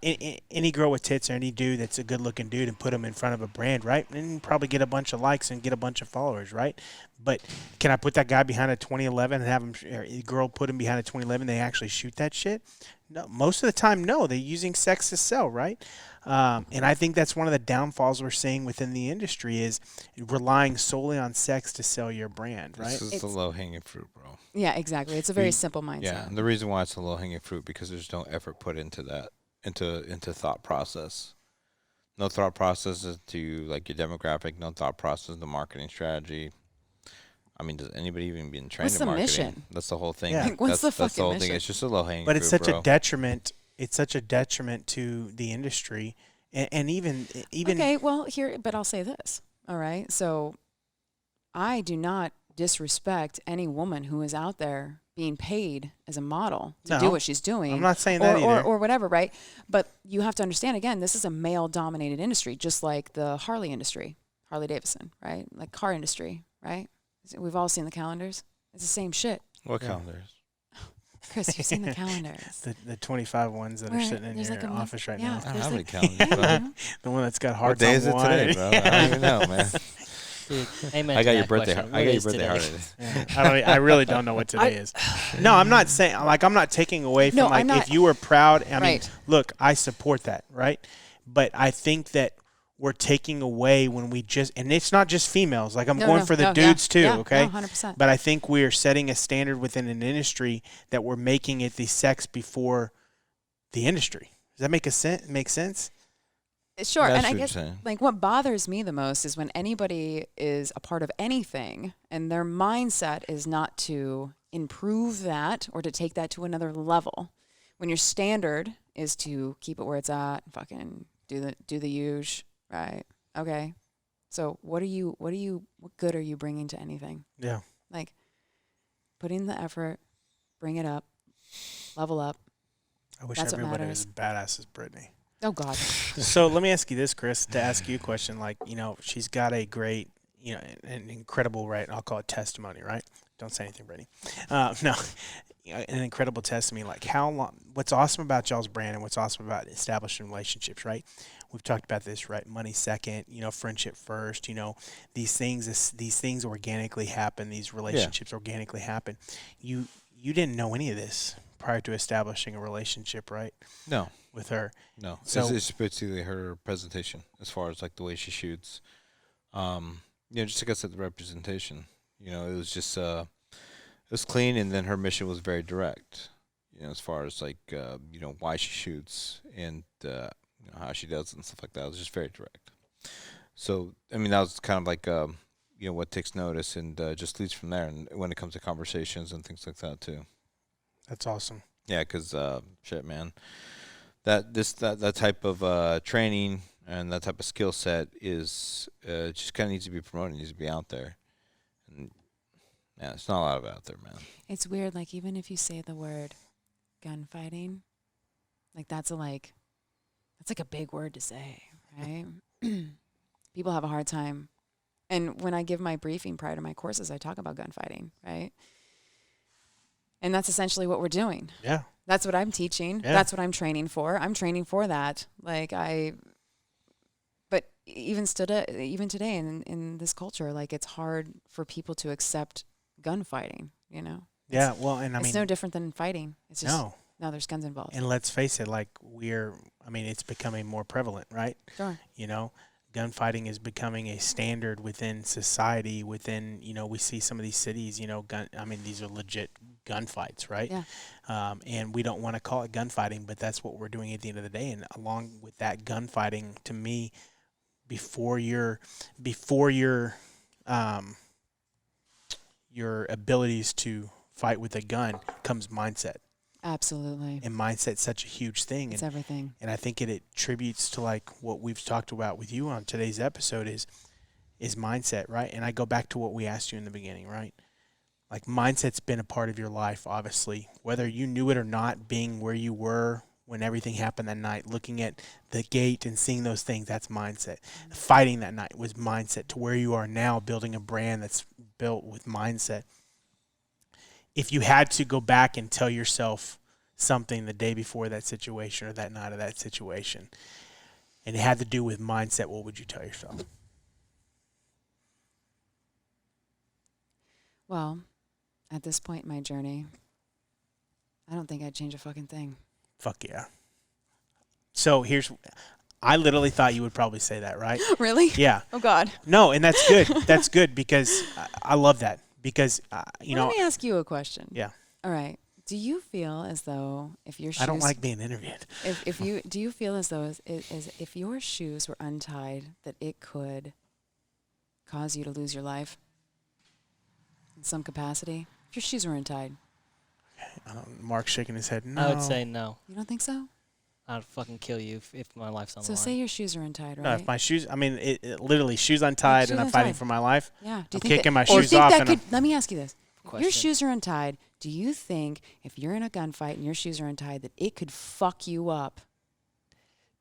Any girl with tits or any dude that's a good-looking dude and put him in front of a brand, right? And probably get a bunch of likes and get a bunch of followers, right? But can I put that guy behind a 2011 and have him, or a girl put him behind a 2011? They actually shoot that shit? No, most of the time, no. They're using sex to sell, right? And I think that's one of the downfalls we're seeing within the industry is relying solely on sex to sell your brand, right? This is the low-hanging fruit, bro. Yeah, exactly. It's a very simple mindset. Yeah, and the reason why it's a low-hanging fruit because there's no effort put into that, into thought process. No thought process into like your demographic. No thought process into marketing strategy. I mean, does anybody even be trained What's in the marketing? mission? That's the whole thing. Yeah. Like, what's that's the the whole fucking thing. mission? It's just a low-hanging But fruit, it's such bro. a detriment. It's such a detriment to the industry, and even. Okay, well, but I'll say this. All right, so I do not disrespect any woman who is out there being paid as a model to do No, what she's doing. I'm not saying that either. Or whatever, right? But you have to understand, again, this is a male-dominated industry, just like the Harley industry, Harley Davidson, right? Like car industry, right? We've all seen the calendars. It's the same shit. What Yeah. calendars? Chris, you've seen the calendars. The 25 ones that are Where sitting in there's your like a office right yeah. I don't There's have any like- calendars, bro. Yeah. the one that's got What hearts day on is it one. today, bro? I don't even know, man. Dude, amen I to got your that birthday. question. I What got your is birthday today? heart. Yeah. I really don't know what today is. No, I'm not saying I'm not taking away from No, like I'm not. if you were proud. I mean, Right. look, I support that, right? But I think that we're taking away when we just and it's not just females. Like I'm going for the dudes too, yeah, okay? No, 100%. But I think we're setting a standard within an industry that we're making it the sex before the industry. Does that make sense? Sure, That's and I what you're guess saying. like what bothers me the most is when anybody is a part of anything and their mindset is not to improve that or to take that to another level. When your standard is to keep it where it's at, fucking do the usual, right? Okay. So what good are you bringing to anything? Yeah. Like put in the effort, bring it up, level up. I wish That's what everybody was matters. as badass as Brittany. Oh God. So let me ask you this, Chris, to ask you a question. Like, she's got a great, an incredible, right? I'll call it testimony, right? Don't say anything, Brittany. No, an incredible testimony. Like how long, what's awesome about y'all's brand and what's awesome about establishing relationships, right? We've talked about this, right? Money second, friendship first, these things organically happen. These relationships organically happen. You didn't know any of this prior to establishing a relationship, right? No. With her. No, So- it's basically her presentation as far as like the way she shoots. Just like I said, the representation. It was just it was clean, and then her mission was very direct. As far as like why she shoots and how she does it and stuff like that. It was just very direct. So I mean that was kind of like what takes notice and just leads from there. And when it comes to conversations and things like that too. That's awesome. Yeah, because shit, man. That type of training and that type of skill set is just kind of needs to be promoted, needs to be out there. And yeah, it's not a lot of it out there, man. It's weird, like even if you say the word gunfighting, like that's like a big word to say, right? People have a hard time. And when I give my briefing prior to my courses, I talk about gunfighting, right? And that's essentially what we're doing. Yeah. That's what I'm teaching. Yeah. That's what I'm training for. I'm training for that. But even today in this culture, like it's hard for people to accept gunfighting, Yeah. Well, and It's no different than fighting. It's just, no. now there's guns involved. And let's face it, like it's becoming more prevalent, right? Sure. Gunfighting is becoming a standard within society. Within, we see some of these cities, these are legit gunfights, right? Yeah. And we don't want to call it gunfighting, but that's what we're doing at the end of the day. And along with that gunfighting, to me, before your abilities to fight with a gun comes mindset. Absolutely. And mindset's such a huge thing. It's everything. And I think it attributes to like what we've talked about with you on today's episode is mindset, right? And I go back to what we asked you in the beginning, right? Like mindset's been a part of your life, obviously, whether you knew it or not, being where you were when everything happened that night, looking at the gate and seeing those things, that's mindset. Fighting that night was mindset to where you are now, building a brand that's built with mindset. If you had to go back and tell yourself something the day before that situation or that night of that situation, and it had to do with mindset, what would you tell yourself? Well, at this point in my journey, I don't think I'd change a fucking thing. Fuck yeah. So I literally thought you would probably say that, right? Really? Yeah. Oh, God. No, and that's good. That's good because I love that because, you know. Let me ask you a question. Yeah. All right. Do you feel as though if your shoes... I don't like being interviewed. Do you feel as though as if your shoes were untied, that it could cause you to lose your life in some capacity? If your shoes were untied. Mark's shaking his head. No. I would say no. You don't think so? I'd fucking kill you if my life's on the So line. say your shoes are untied, right? No, if my shoes, I mean, it literally shoes untied shoes and I'm fighting untied. for my life. Yeah. I'm kicking my do you shoes think off that and could, let me ask you this. Question. Your shoes are untied. Do you think if you're in a gunfight and your shoes are untied that it could fuck you up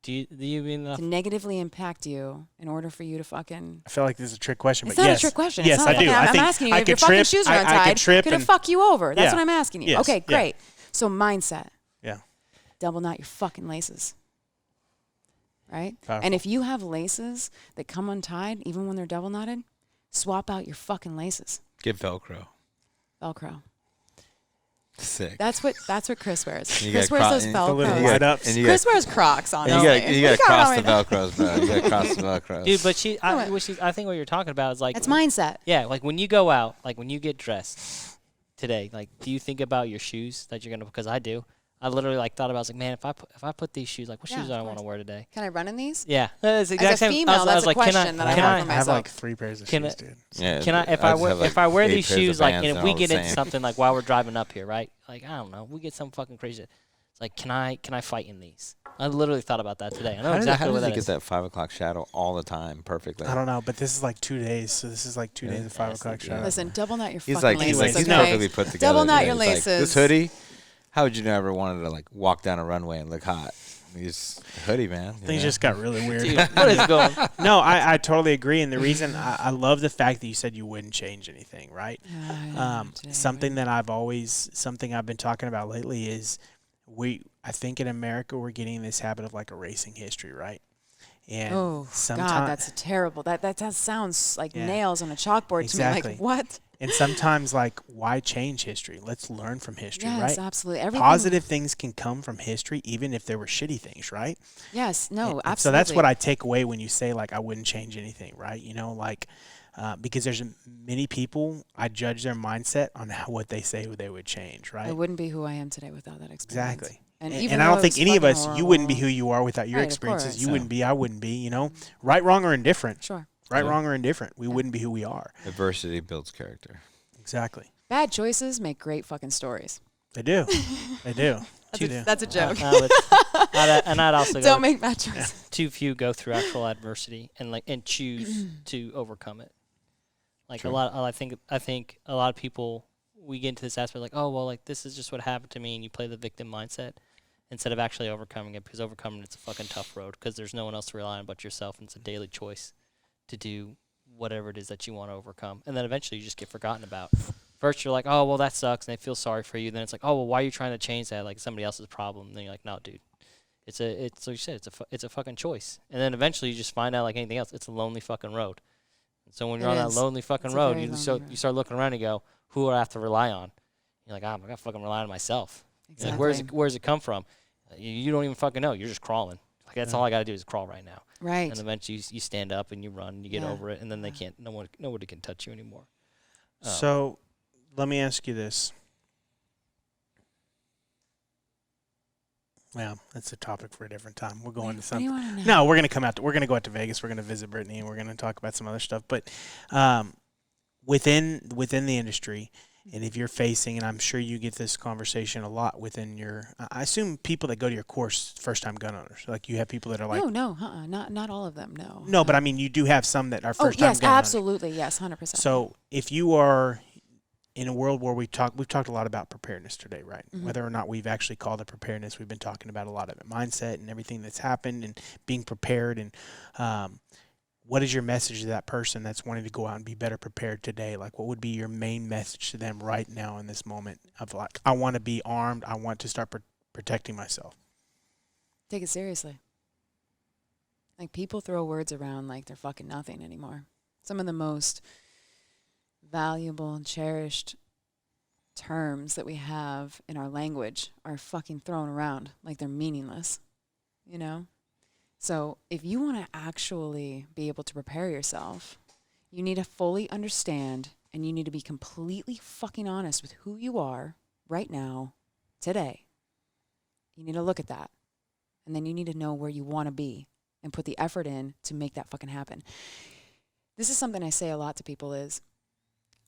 Do you mean to negatively impact you in order for you to fucking... I feel like this is a trick question, It's but not yes. a trick question. Yes, it's not I like do. that. I I'm think asking you I if your could fucking trip. shoes are I untied, could trip could it and fuck you over? That's Yeah. what I'm asking you. Yes, Okay, yeah. great. So mindset. Yeah. Double knot your fucking laces. Right? Powerful. And if you have laces that come untied, even when they're double knotted, swap out your fucking laces. Get Velcro. Velcro. Sick. That's what Chris wears. You Chris got wears cro- those and- The little Velcros. light ups. And you Chris got, wears Crocs, and honestly. you got to Come cross on the right now. Velcros, bro. You got to cross the Velcros. Dude, but I think what you're talking about is like That's mindset. Yeah, like when you go out, like when you get dressed today, like do you think about your shoes that you're gonna? Because I do. I literally like thought about. I was like, man, if I put these shoes, like what Yeah, shoes do of I want to course. wear today? Can I run in these? Yeah, that's the As exact a same. female, I was that's a like, question that I can have I, for I have myself. like 3 pairs of Can shoes, I- dude. Yeah, Can I if I I just wear have, like, if I wear 8 these pairs of shoes like Vans and and we all get the into same. something like while we're driving up here, right? Like I don't know, we get some fucking crazy. It's like can I fight in these? I literally thought about that today. I know How exactly does what he that get is. that 5 o'clock shadow all the time perfectly? I don't know, but this is like 2 days, so this is like 2 Yeah. days of 5 Yes, o'clock yeah. shadow. Listen, double knot your He's fucking like, laces, he's no. okay? perfectly put together. Double knot today. your He's like, laces. this hoodie, how would you never wanted to like walk down a runway and look hot? He's hoodie, man. you Things know? just got really weird. Dude, what is going? No, I totally agree. And the reason I love the fact that you said you wouldn't change anything, right? Something that something I've been talking about lately is I think in America we're getting in this habit of like erasing history, right? And Oh, God, that's a terrible. That sounds like Yeah. nails on a chalkboard to me. Exactly. Like, what? and sometimes like why change history? Let's learn from history, Yes, right? absolutely. Everything. Positive things can come from history, even if there were shitty things, right? Yes, no, And absolutely. so that's what I take away when you say like I wouldn't change anything, right? You know, like because there's many people I judge their mindset on what they say they would change, right? I wouldn't be who I am today without that experience. Exactly. And, And, even I though don't it think was any of fucking us, you wouldn't be horrible- who you are without your Right, of experiences. course. You wouldn't be, I wouldn't be, you know, right, wrong, or indifferent. Sure. Right, Yeah. wrong, or indifferent. We wouldn't be who we are. Adversity builds character. Exactly. Bad choices make great fucking stories. They do. They do. They do. That's a joke. And I'd also go Don't make bad choices. too few go through actual adversity and choose to overcome it. Like True. I think a lot of people we get into this aspect like, oh well, like this is just what happened to me, and you play the victim mindset instead of actually overcoming it, because overcoming it's a fucking tough road because there's no one else to rely on but yourself, and it's a daily choice to do whatever it is that you want to overcome, and then eventually you just get forgotten about. First you're like, oh well, that sucks, and they feel sorry for you. Then it's like, oh well, why are you trying to change that? Like somebody else's problem. And then you're like, no, dude, it's like you said, it's a fucking choice. And then eventually you just find out like anything else, it's a lonely fucking road. And so when you're It on that is. lonely fucking It's a road, very you lonely road. you start looking around and go, who do I have to rely on? You're like, I'm gonna fucking rely on myself. You're Exactly. like, where's it come from? You don't even fucking know. You're just crawling. Like that's all I gotta do is crawl right now. Right. And eventually you stand up and you run and you get Yeah. over it, and then they Yeah. can't. Nobody can touch you anymore. So let me ask you this. Well, that's a topic for a different time. We're going to What do something. you want to know? No, we're going to come out. We're going to go out to Vegas. We're going to visit Brittany, and we're going to talk about some other stuff. But within the industry, and if you're facing, and I'm sure you get this conversation a lot within your, I assume people that go to your course, first time gun owners. Like you have people that are like, no, not all of them. No. no, but I mean, you do have some that are Oh first time yes, gun owners. absolutely, yes, 100%. So if you are in a world where we've talked a lot about preparedness today, right? Mhm. Whether or not we've actually called it preparedness, we've been talking about a lot of it, mindset and everything that's happened and being prepared. And what is your message to that person that's wanting to go out and be better prepared today? Like, what would be your main message to them right now in this moment of like, I want to be armed, I want to start protecting myself. Take it seriously. Like, people throw words around like they're fucking nothing anymore. Some of the most valuable and cherished terms that we have in our language are fucking thrown around like they're meaningless, you know? So if you want to actually be able to prepare yourself, you need to fully understand, and you need to be completely fucking honest with who you are right now, today. You need to look at that. And then you need to know where you want to be and put the effort in to make that fucking happen. This is something I say a lot to people is,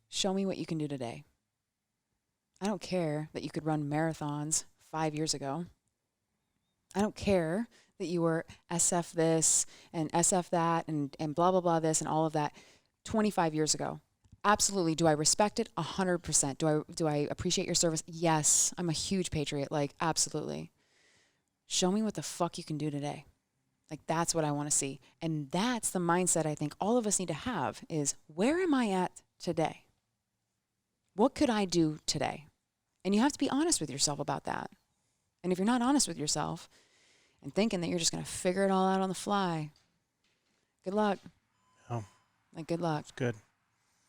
show me what you can do today. I don't care that you could run marathons 5 years ago. I don't care that you were SF this and SF that and blah, blah, blah this and all of that 25 years ago. Absolutely. Do I respect it? 100%. Do I appreciate your service? Yes. I'm a huge patriot. Like, absolutely. Show me what the fuck you can do today. Like, that's what I want to see. And that's the mindset I think all of us need to have is, where am I at today? What could I do today? And you have to be honest with yourself about that. And if you're not honest with yourself and thinking that you're just going to figure it all out on the fly, good luck. Oh. Like, good luck. It's good.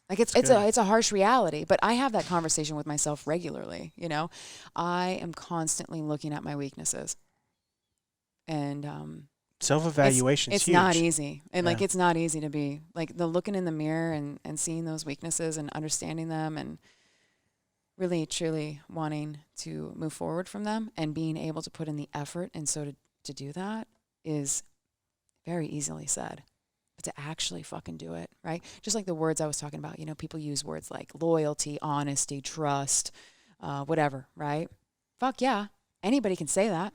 Like, it's a harsh reality, but I have that conversation with myself regularly, you know? I am constantly looking at my weaknesses. And Self-evaluation is it's huge. not easy. And, like, Yeah. it's not easy to be, like, the looking in the mirror and seeing those weaknesses and understanding them and really, truly wanting to move forward from them and being able to put in the effort. And so to do that is very easily said. But to actually fucking do it, right? Just like the words I was talking about, you know, people use words like loyalty, honesty, trust, whatever, right? Fuck yeah. Anybody can say that.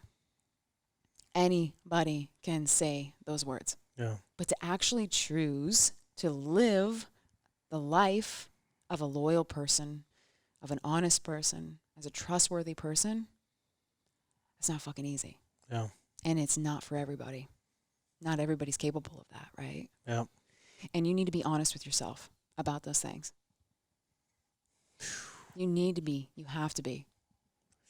Anybody can say those words. Yeah. But to actually choose to live the life of a loyal person, of an honest person, as a trustworthy person, it's not fucking easy. Yeah. And it's not for everybody. Not everybody's capable of that, right? Yeah. And you need to be honest with yourself about those things. You need to be. You have to be.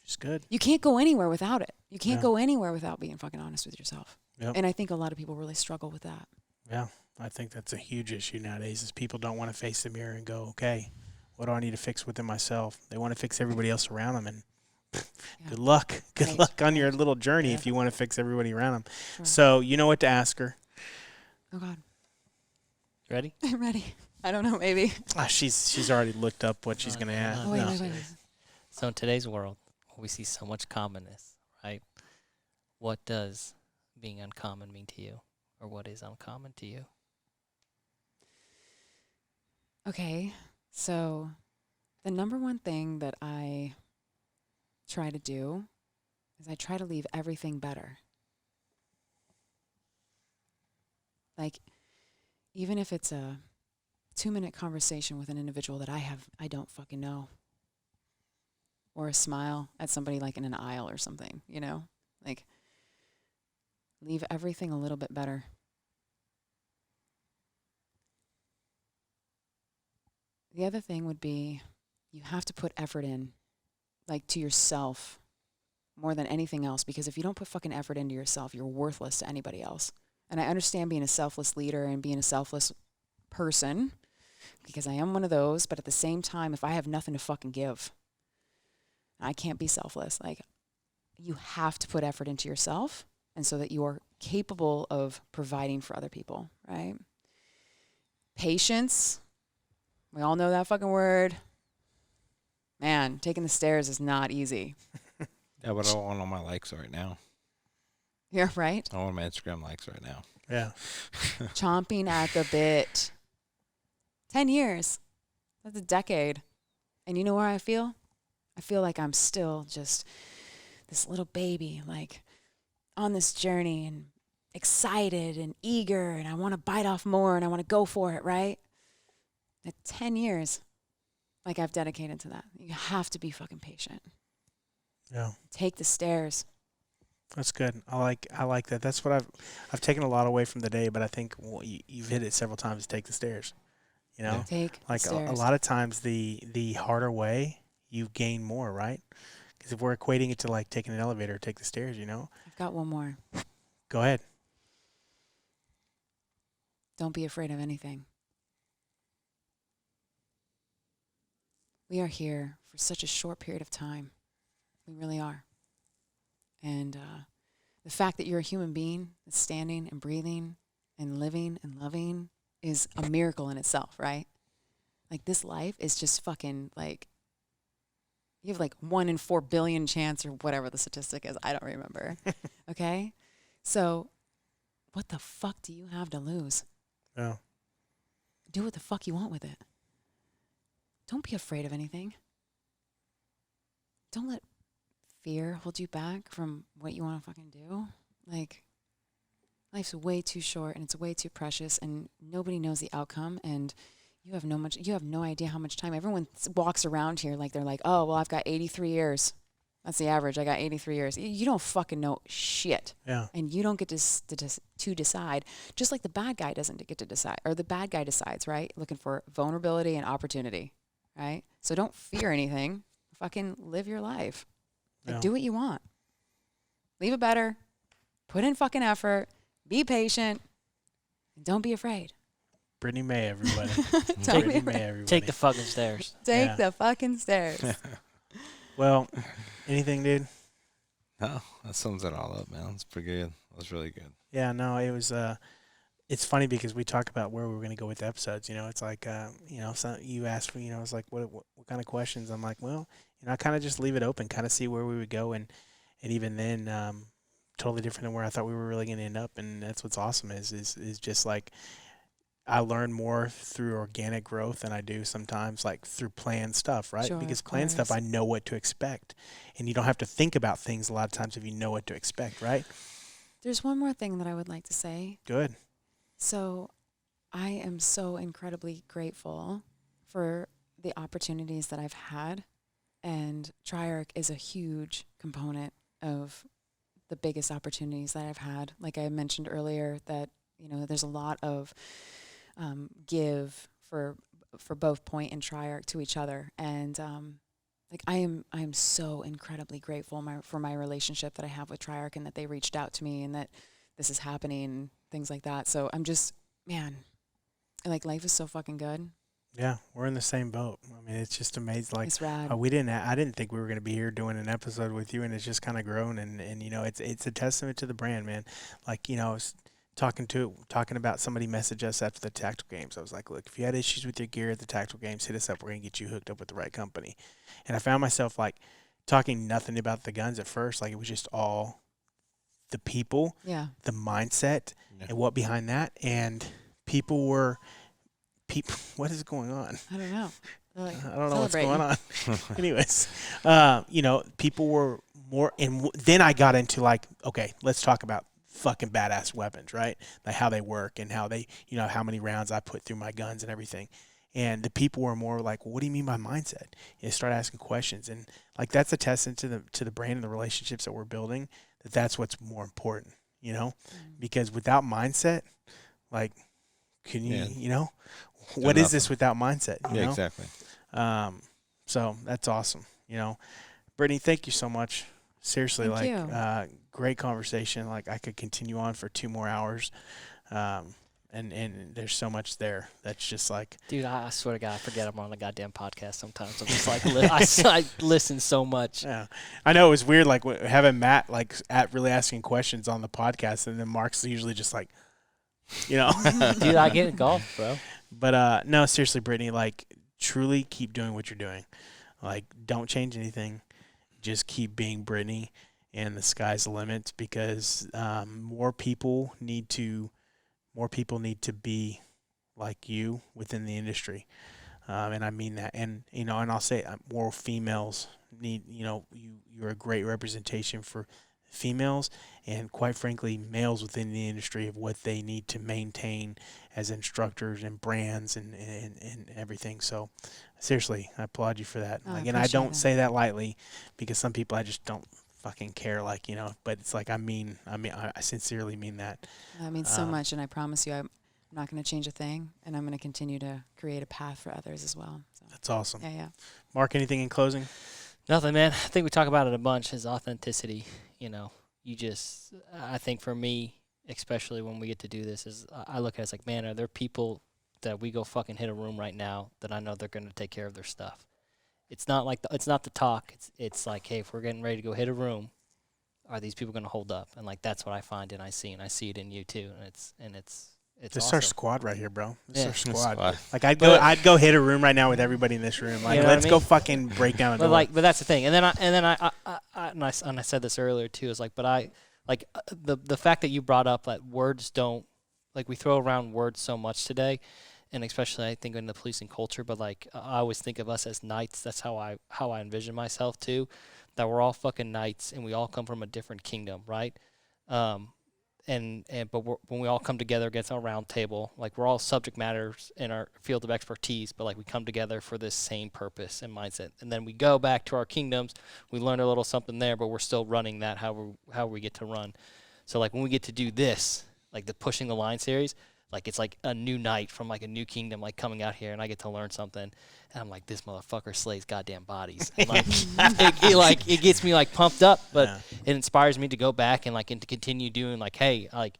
It's good. You can't go anywhere without it. You can't Yeah. go anywhere without being fucking honest with yourself. Yep. And I think a lot of people really struggle with that. Yeah. I think that's a huge issue nowadays is people don't want to face the mirror and go, okay, what do I need to fix within myself? They want to fix everybody else around them. And Yeah. good luck. Good Right. luck on your little journey Yeah. if you want to fix everybody around them. Sure. So you know what to ask her. Oh, God. Ready? I'm ready. I don't know, maybe. She's already looked up what she's No, going to no, ask. Oh, wait, No. wait. So in today's world, we see so much commonness, right? What does being uncommon mean to you? Or what is uncommon to you? Okay. So the number one thing that I try to do is I try to leave everything better. Like, even if it's a 2-minute conversation with an individual that I don't fucking know. Or a smile at somebody like in an aisle or something, you know? Like, leave everything a little bit better. The other thing would be you have to put effort in, like, to yourself more than anything else, because if you don't put fucking effort into yourself, you're worthless to anybody else. And I understand being a selfless leader and being a selfless person, because I am one of those, but at the same time, if I have nothing to fucking give, I can't be selfless. Like, you have to put effort into yourself, and so that you are capable of providing for other people, right? Patience. We all know that fucking word. Man, taking the stairs is not easy. Yeah, but I want all my likes right now. Yeah, right? I want my Instagram likes right now. Yeah. Chomping at the bit. 10 years. That's a decade. And you know where I feel? I feel like I'm still just this little baby, like, on this journey and excited and eager, and I want to bite off more and I want to go for it, right? At 10 years, like, I've dedicated to that. You have to be fucking patient. Yeah. Take the stairs. That's good. I like that. That's what I've taken a lot away from the day, but I think you've hit it several times. Take the stairs. You know, Take like the stairs. a lot of times the harder way you gain more, right? Because if we're equating it to like taking an elevator or take the stairs, you know. I've got one more. Go ahead. Don't be afraid of anything. We are here for such a short period of time. We really are. And the fact that you're a human being that's standing and breathing and living and loving is a miracle in itself, right? Like, this life is just fucking like, you have like 1 in 4 billion chance or whatever the statistic is. I don't remember. Okay? So what the fuck do you have to lose? No. Do what the fuck you want with it. Don't be afraid of anything. Don't let fear hold you back from what you want to fucking do. Like, life's way too short and it's way too precious, and nobody knows the outcome, and you have no idea how much time. Everyone walks around here like they're like, oh, well, I've got 83 years. That's the average. I got 83 years. You don't fucking know shit. Yeah. And you don't get to decide, just like the bad guy doesn't get to decide, or the bad guy decides, right? Looking for vulnerability and opportunity, right? So don't fear anything. Fucking live your life. Like, Yeah. do what you want. Leave it better. Put in fucking effort. Be patient. And don't be afraid. Brittany Mae, everybody. Don't be Brittany Mae, afraid. everybody. Take the fucking stairs. Take Yeah. the fucking stairs. Well, anything, dude? No, that sums it all up, man. It's pretty good. That was really good. Yeah, no, it was. It's funny because we talk about where we were going to go with the episodes. You know, it's like, so you asked for, it's like, what kind of questions? I'm like, well, I kind of just leave it open, kind of see where we would go, and even then, totally different than where I thought we were really going to end up, and that's what's awesome is just like, I learn more through organic growth than I do sometimes like through planned stuff, right? Sure, Because of planned stuff, course. I know what to expect, and you don't have to think about things a lot of times if you know what to expect, right? There's one more thing that I would like to say. Good. So I am so incredibly grateful for the opportunities that I've had, and Triarc is a huge component of the biggest opportunities that I've had. Like I mentioned earlier, that there's a lot of give for both Point and Triarc to each other, and like I am so incredibly grateful for my relationship that I have with Triarc, and that they reached out to me, and that this is happening and things like that. So I'm just, man, like, life is so fucking good. Yeah, we're in the same boat. I mean, it's just amazing. Like, It's rad. I didn't think we were going to be here doing an episode with you, and it's just kind of grown, and it's a testament to the brand, man. Like, I was talking about somebody messaged us after the tactical games. I was like, look, if you had issues with your gear at the tactical games, hit us up. We're going to get you hooked up with the right company. And I found myself like talking nothing about the guns at first. Like, it was just all the people, Yeah. the mindset, Yeah. and what behind that. And what is going on? I don't know. They're like, I don't know what's going celebrating. on. Anyways, people were more, and then I got into like, okay, let's talk about fucking badass weapons, right? Like how they work and how they, how many rounds I put through my guns and everything. And the people were more like, well, what do you mean by mindset? Start asking questions, and like that's a testament to the brand and the relationships that we're building. That's what's more important, because without mindset, like, can you, what is this without mindset? You know? Exactly. So that's awesome. Brittany, thank you so much. Seriously, Thank you. Great conversation. Like, I could continue on for 2 more hours. And there's so much there that's just like, Dude, I swear to God, I forget I'm on a goddamn podcast sometimes. I'm just like, I listen so much. yeah. I know it was weird, like having Matt like really asking questions on the podcast, and then Mark's usually just like, Dude, I get it, golf, bro. But no, seriously, Brittany, like, truly keep doing what you're doing. Like, don't change anything. Just keep being Brittany, and the sky's the limit, because more people need to be like you within the industry. And I mean that. And, and I'll say more females need, you're a great representation for females, and quite frankly, males within the industry, of what they need to maintain as instructors and brands and everything. So seriously, I applaud you for that. Oh, I Again, I appreciate don't that. say that lightly, because some people I just don't fucking care, like, but it's like, I sincerely mean that. That means so much, and I promise you, I'm not going to change a thing, and I'm going to continue to create a path for others as well. So, That's awesome. yeah. Mark, anything in closing? Nothing, man. I think we talk about it a bunch. Is authenticity. I think for me, especially when we get to do this, is I look at it as like, man, are there people that we go fucking hit a room right now that I know they're going to take care of their stuff? It's not like it's not the talk. It's like, hey, if we're getting ready to go hit a room, are these people going to hold up? And like that's what I find and I see it in you too. And it's This is awesome. our squad right here, bro. This is our squad. Squad. Like I'd go hit a room right now with everybody in this room. Like You know what let's I go mean? fucking break down a door. But that's the thing. And then I said this earlier too. Is like, but the fact that you brought up that words don't, like, we throw around words so much today, and especially I think in the policing culture. But like I always think of us as knights. That's how I envision myself too. That we're all fucking knights and we all come from a different kingdom, right? But when we all come together against our round table, like we're all subject matters in our field of expertise, but like we come together for this same purpose and mindset. And then we go back to our kingdoms, we learn a little something there, but we're still running that how we get to run. So like when we get to do this, like the Pushing the Line series, like it's like a new knight from like a new kingdom, like coming out here, and I get to learn something. And I'm like, this motherfucker slays goddamn bodies. And like, it gets me like pumped up, but it inspires me to go back and like and to continue doing like, hey, like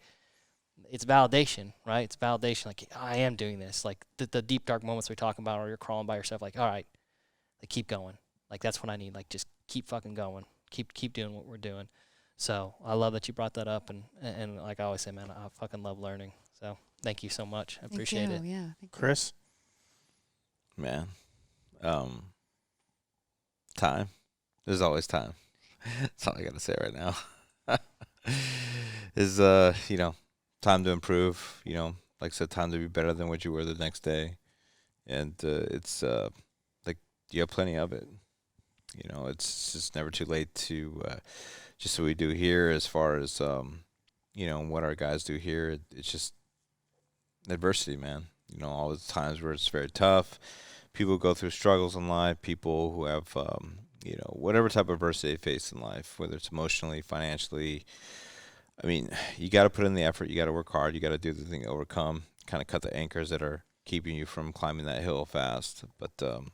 it's validation, right? It's validation. Like I am doing this. Like the deep dark moments we're talking about, or you're crawling by yourself. Like all right, like keep going. Like that's what I need. Like just keep fucking going. Keep doing what we're doing. So I love that you brought that up, and like I always say, man, I fucking love learning. So thank you so much. I appreciate it. Yeah, thank you. Chris? Man. Time. There's always time. That's all I got to say right now. Is, time to improve, like I said, time to be better than what you were the next day. And it's like you have plenty of it. It's just never too late to just what we do here as far as, what our guys do here. It's just adversity, man. All the times where it's very tough. People go through struggles in life, people who have, whatever type of adversity they face in life, whether it's emotionally, financially. I mean, you got to put in the effort. You got to work hard. You got to do the thing to overcome, kind of cut the anchors that are keeping you from climbing that hill fast. But, and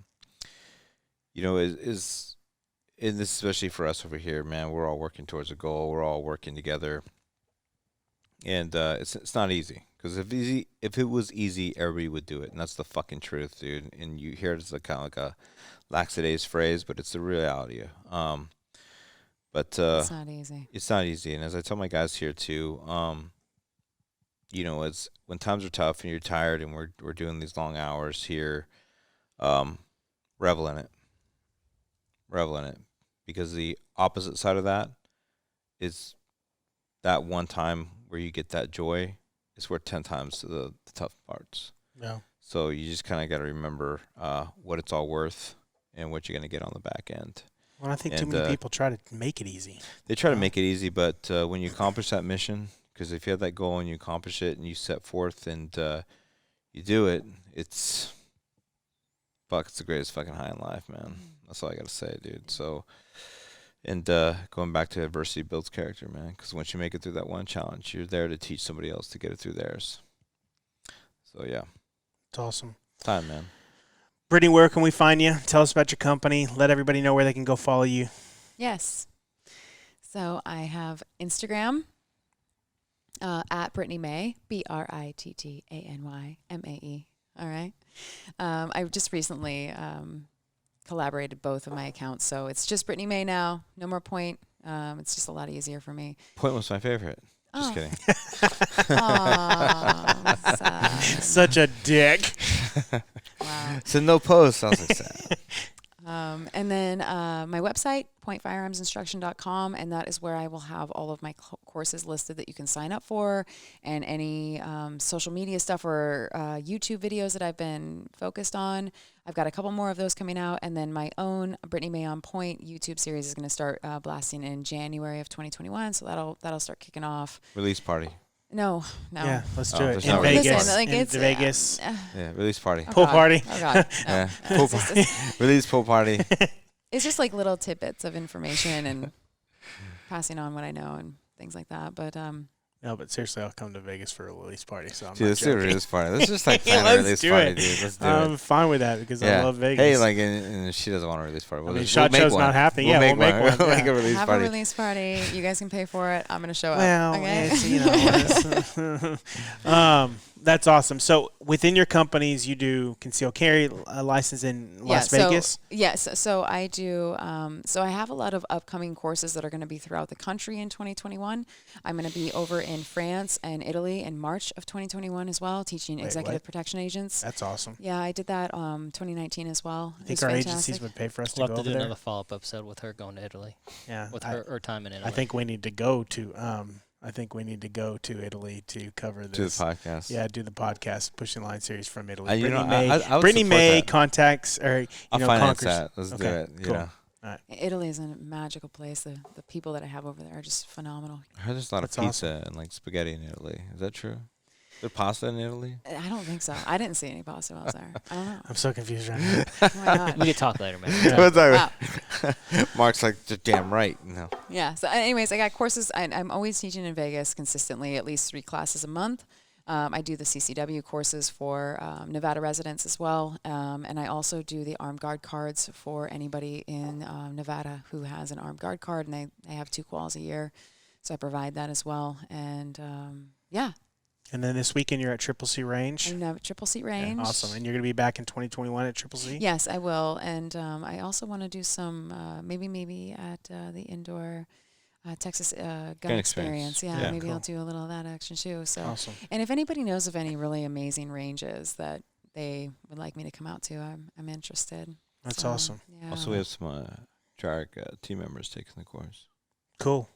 this especially for us over here, man, we're all working towards a goal. We're all working together. And it's not easy. Because if it was easy, everybody would do it, and that's the fucking truth, dude. And you hear it as kind of like a laxadays phrase, but it's the reality. But It's not easy. It's not easy, and as I tell my guys here too, it's when times are tough and you're tired, and we're doing these long hours here, revel in it, because the opposite side of that is that one time where you get that joy. It's worth 10 times to the tough parts. Yeah. So you just kind of got to remember what it's all worth and what you're going to get on the back end. Well, I think too many people try to make it easy. They try to make it easy, but when you accomplish that mission, because if you have that goal and you accomplish it and you set forth and you do it, it's the greatest fucking high in life, man. That's all I got to say, dude. So, and going back to adversity builds character, man, because once you make it through that one challenge, you're there to teach somebody else to get it through theirs. So, yeah. It's awesome. Time, man. Brittany, where can we find you? Tell us about your company. Let everybody know where they can go follow you. Yes. So I have Instagram at Brittany Mae, BrittanyMae. All right. I've just recently collaborated both of my accounts, so it's just Brittany Mae now. No more Point. It's just a lot easier for me. Point was my favorite. Just kidding. Sad. Such a dick. Wow. So no post. I was like, sad. And then my website, pointfirearmsinstruction.com, and that is where I will have all of my courses listed that you can sign up for, and any social media stuff or YouTube videos that I've been focused on. I've got a couple more of those coming out, and then my own Brittany Mae on Point YouTube series is going to start blasting in January of 2021, so that'll start kicking off. Release party. No. Yeah, let's do it. there's In no Vegas. Listen, like, in it's, Vegas. Yeah, release party. Pool party. Oh, God. No. Yeah, pool party. Release pool party. It's just like little tidbits of information and passing on what I know and things like that. But No, but seriously, I'll come to Vegas for a release party. So I'm Dude, not let's do a joking. release party. Let's just like Yeah, plan a let's release do party, it. dude. Let's do I'm it. fine with that because I love Vegas. Hey, like, and if she doesn't want a release party, I we'll mean, just Shot we'll make Show's one. not happening. Yeah, we'll make one. We'll make Yeah. a release Have party. a release party. You guys can pay for it. I'm going to show Well, up. Okay. it's, you know, that's awesome. So within your companies, you do concealed carry license in Las Vegas. Yes. So I do. So I have a lot of upcoming courses that are going to be throughout the country in 2021. I'm going to be over in France and Italy in March of 2021 as well, teaching Wait, executive what? protection agents. That's awesome. Yeah, I did that 2019 as well. You think our agencies would pay for us to We'll go have to over do there? another follow-up episode with her going to Italy, Yeah, with her time in Italy. I think we need to go to. I think we need to go to Italy to cover Do the this. podcast. Yeah, do the podcast, Pushing Line series from Italy. You Brittany know, Mae, I would Brittany support Mae that. contacts or I'll know finance conquers. that. Let's do Okay, it. You cool. know, Italy is a magical place. The people that I have over there are just phenomenal. I heard there's a lot That's of pizza and like spaghetti in Italy. Is that true? Is there pasta in Italy? I don't think so. I didn't see any pasta while I was there. I don't know. I'm so confused right now. Oh my God. we could talk later, man. Yeah. What's that? Wow. Mark's like, damn right. No. Yeah. So, anyways, I got courses. I'm always teaching in Vegas consistently, at least 3 classes a month. I do the CCW courses for Nevada residents as well, and I also do the armed guard cards for anybody in Nevada who has an armed guard card, and they have 2 quals a year, so I provide that as well. And yeah, And then this weekend you're at Triple C Range. I'm at Triple C Yeah, Range. awesome. And you're going to be back in 2021 at Triple C? Yes, I will. And I also want to do some, maybe at the indoor Texas gun experience. Yeah, Yeah, maybe cool. I'll do a little of that action too. So, Awesome. and if anybody knows of any really amazing ranges that they would like me to come out to, I'm interested. That's So, awesome. Yeah. Also, we have some Triarc team members taking the course. Cool.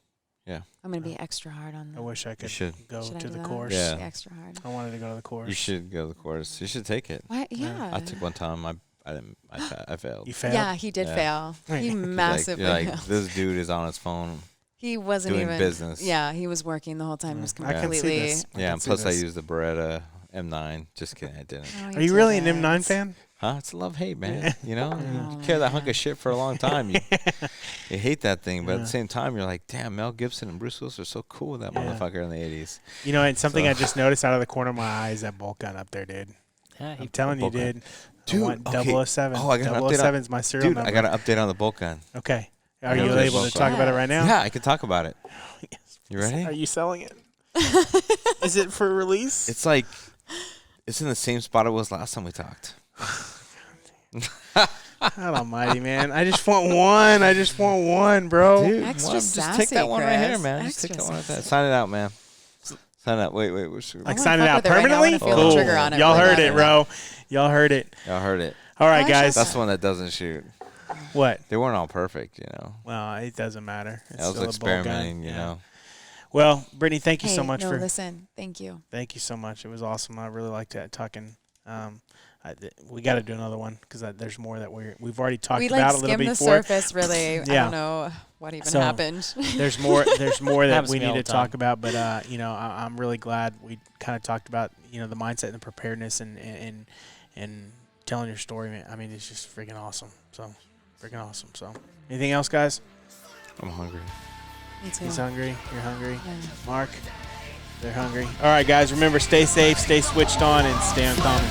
I'm going to be extra hard on I them. wish I could should. go Should I to do the that? course. Yeah. Be extra hard. I wanted to go to the course. You should go to the course. You should take it. What? Yeah. I took one time. I failed. You failed? Yeah, he did Yeah. fail. He Like- massively You're like, failed. this dude is on his phone. He wasn't doing even business. Yeah, he was working the whole time. He was I can see completely. this. Yeah, can and see plus I this. used the Beretta M9. Just kidding, I didn't. No, Are you really an didn't. M9 fan? Huh? It's a love-hate, man. You know? Oh, You carry that hunk man. of shit for a long time. You hate that thing, but at Yeah. the same time, you're like, damn, Mel Gibson and Bruce Willis are so cool with that Yeah. motherfucker in the 80s. You know, and something So- I just noticed out of the corner of my eye is that bolt gun up there, dude. Yeah, I'm telling you, bolt gun. dude. Dude, I want okay. 007. Oh, I got an update on- 007 is my serial Dude, number. I got an update on the bolt gun. Okay. Are I you got the able to bolt talk gun. about it right now? Yeah, I can talk about it. You ready? Are you selling it? Is it for release? It's like, it's in the same spot it was last time we talked. God almighty, man. I just want one. I just want one, bro. Dude, Extra just take sassy, that one right here, Chris. man. Just take Extra that one right there. sassy. Sign it out, man. Sign it out. Wait. What's Like wanna sign it fuck out with it right now. I permanently? wanna feel the Cool. trigger on it Y'all really heard bad. it, bro. Y'all heard it. Y'all heard it. All right, Why guys. That's the one that doesn't shoot. What? They weren't all perfect, you know. Well, it doesn't matter. It's I was still a bolt gun. experimenting, you Yeah. know. Well, Brittany, thank you Hey, so much no, for. listen. Thank you. Thank you so much. It was awesome. I really liked talking. We got to do another one because there's more that we've already talked We about like a little skimmed bit the before. surface, really. I Yeah. don't know what even So, happened. There's more. There's more that Happens we to me need all to the talk time. about. But I'm really glad we kind of talked about the mindset and the preparedness and telling your story. Man. I mean, it's just freaking awesome. So freaking awesome. So anything else, guys? I'm hungry. Me too. He's hungry. You're hungry. Yeah. Mark, they're hungry. All right, guys. Remember, stay safe, stay switched on, and stay uncommon.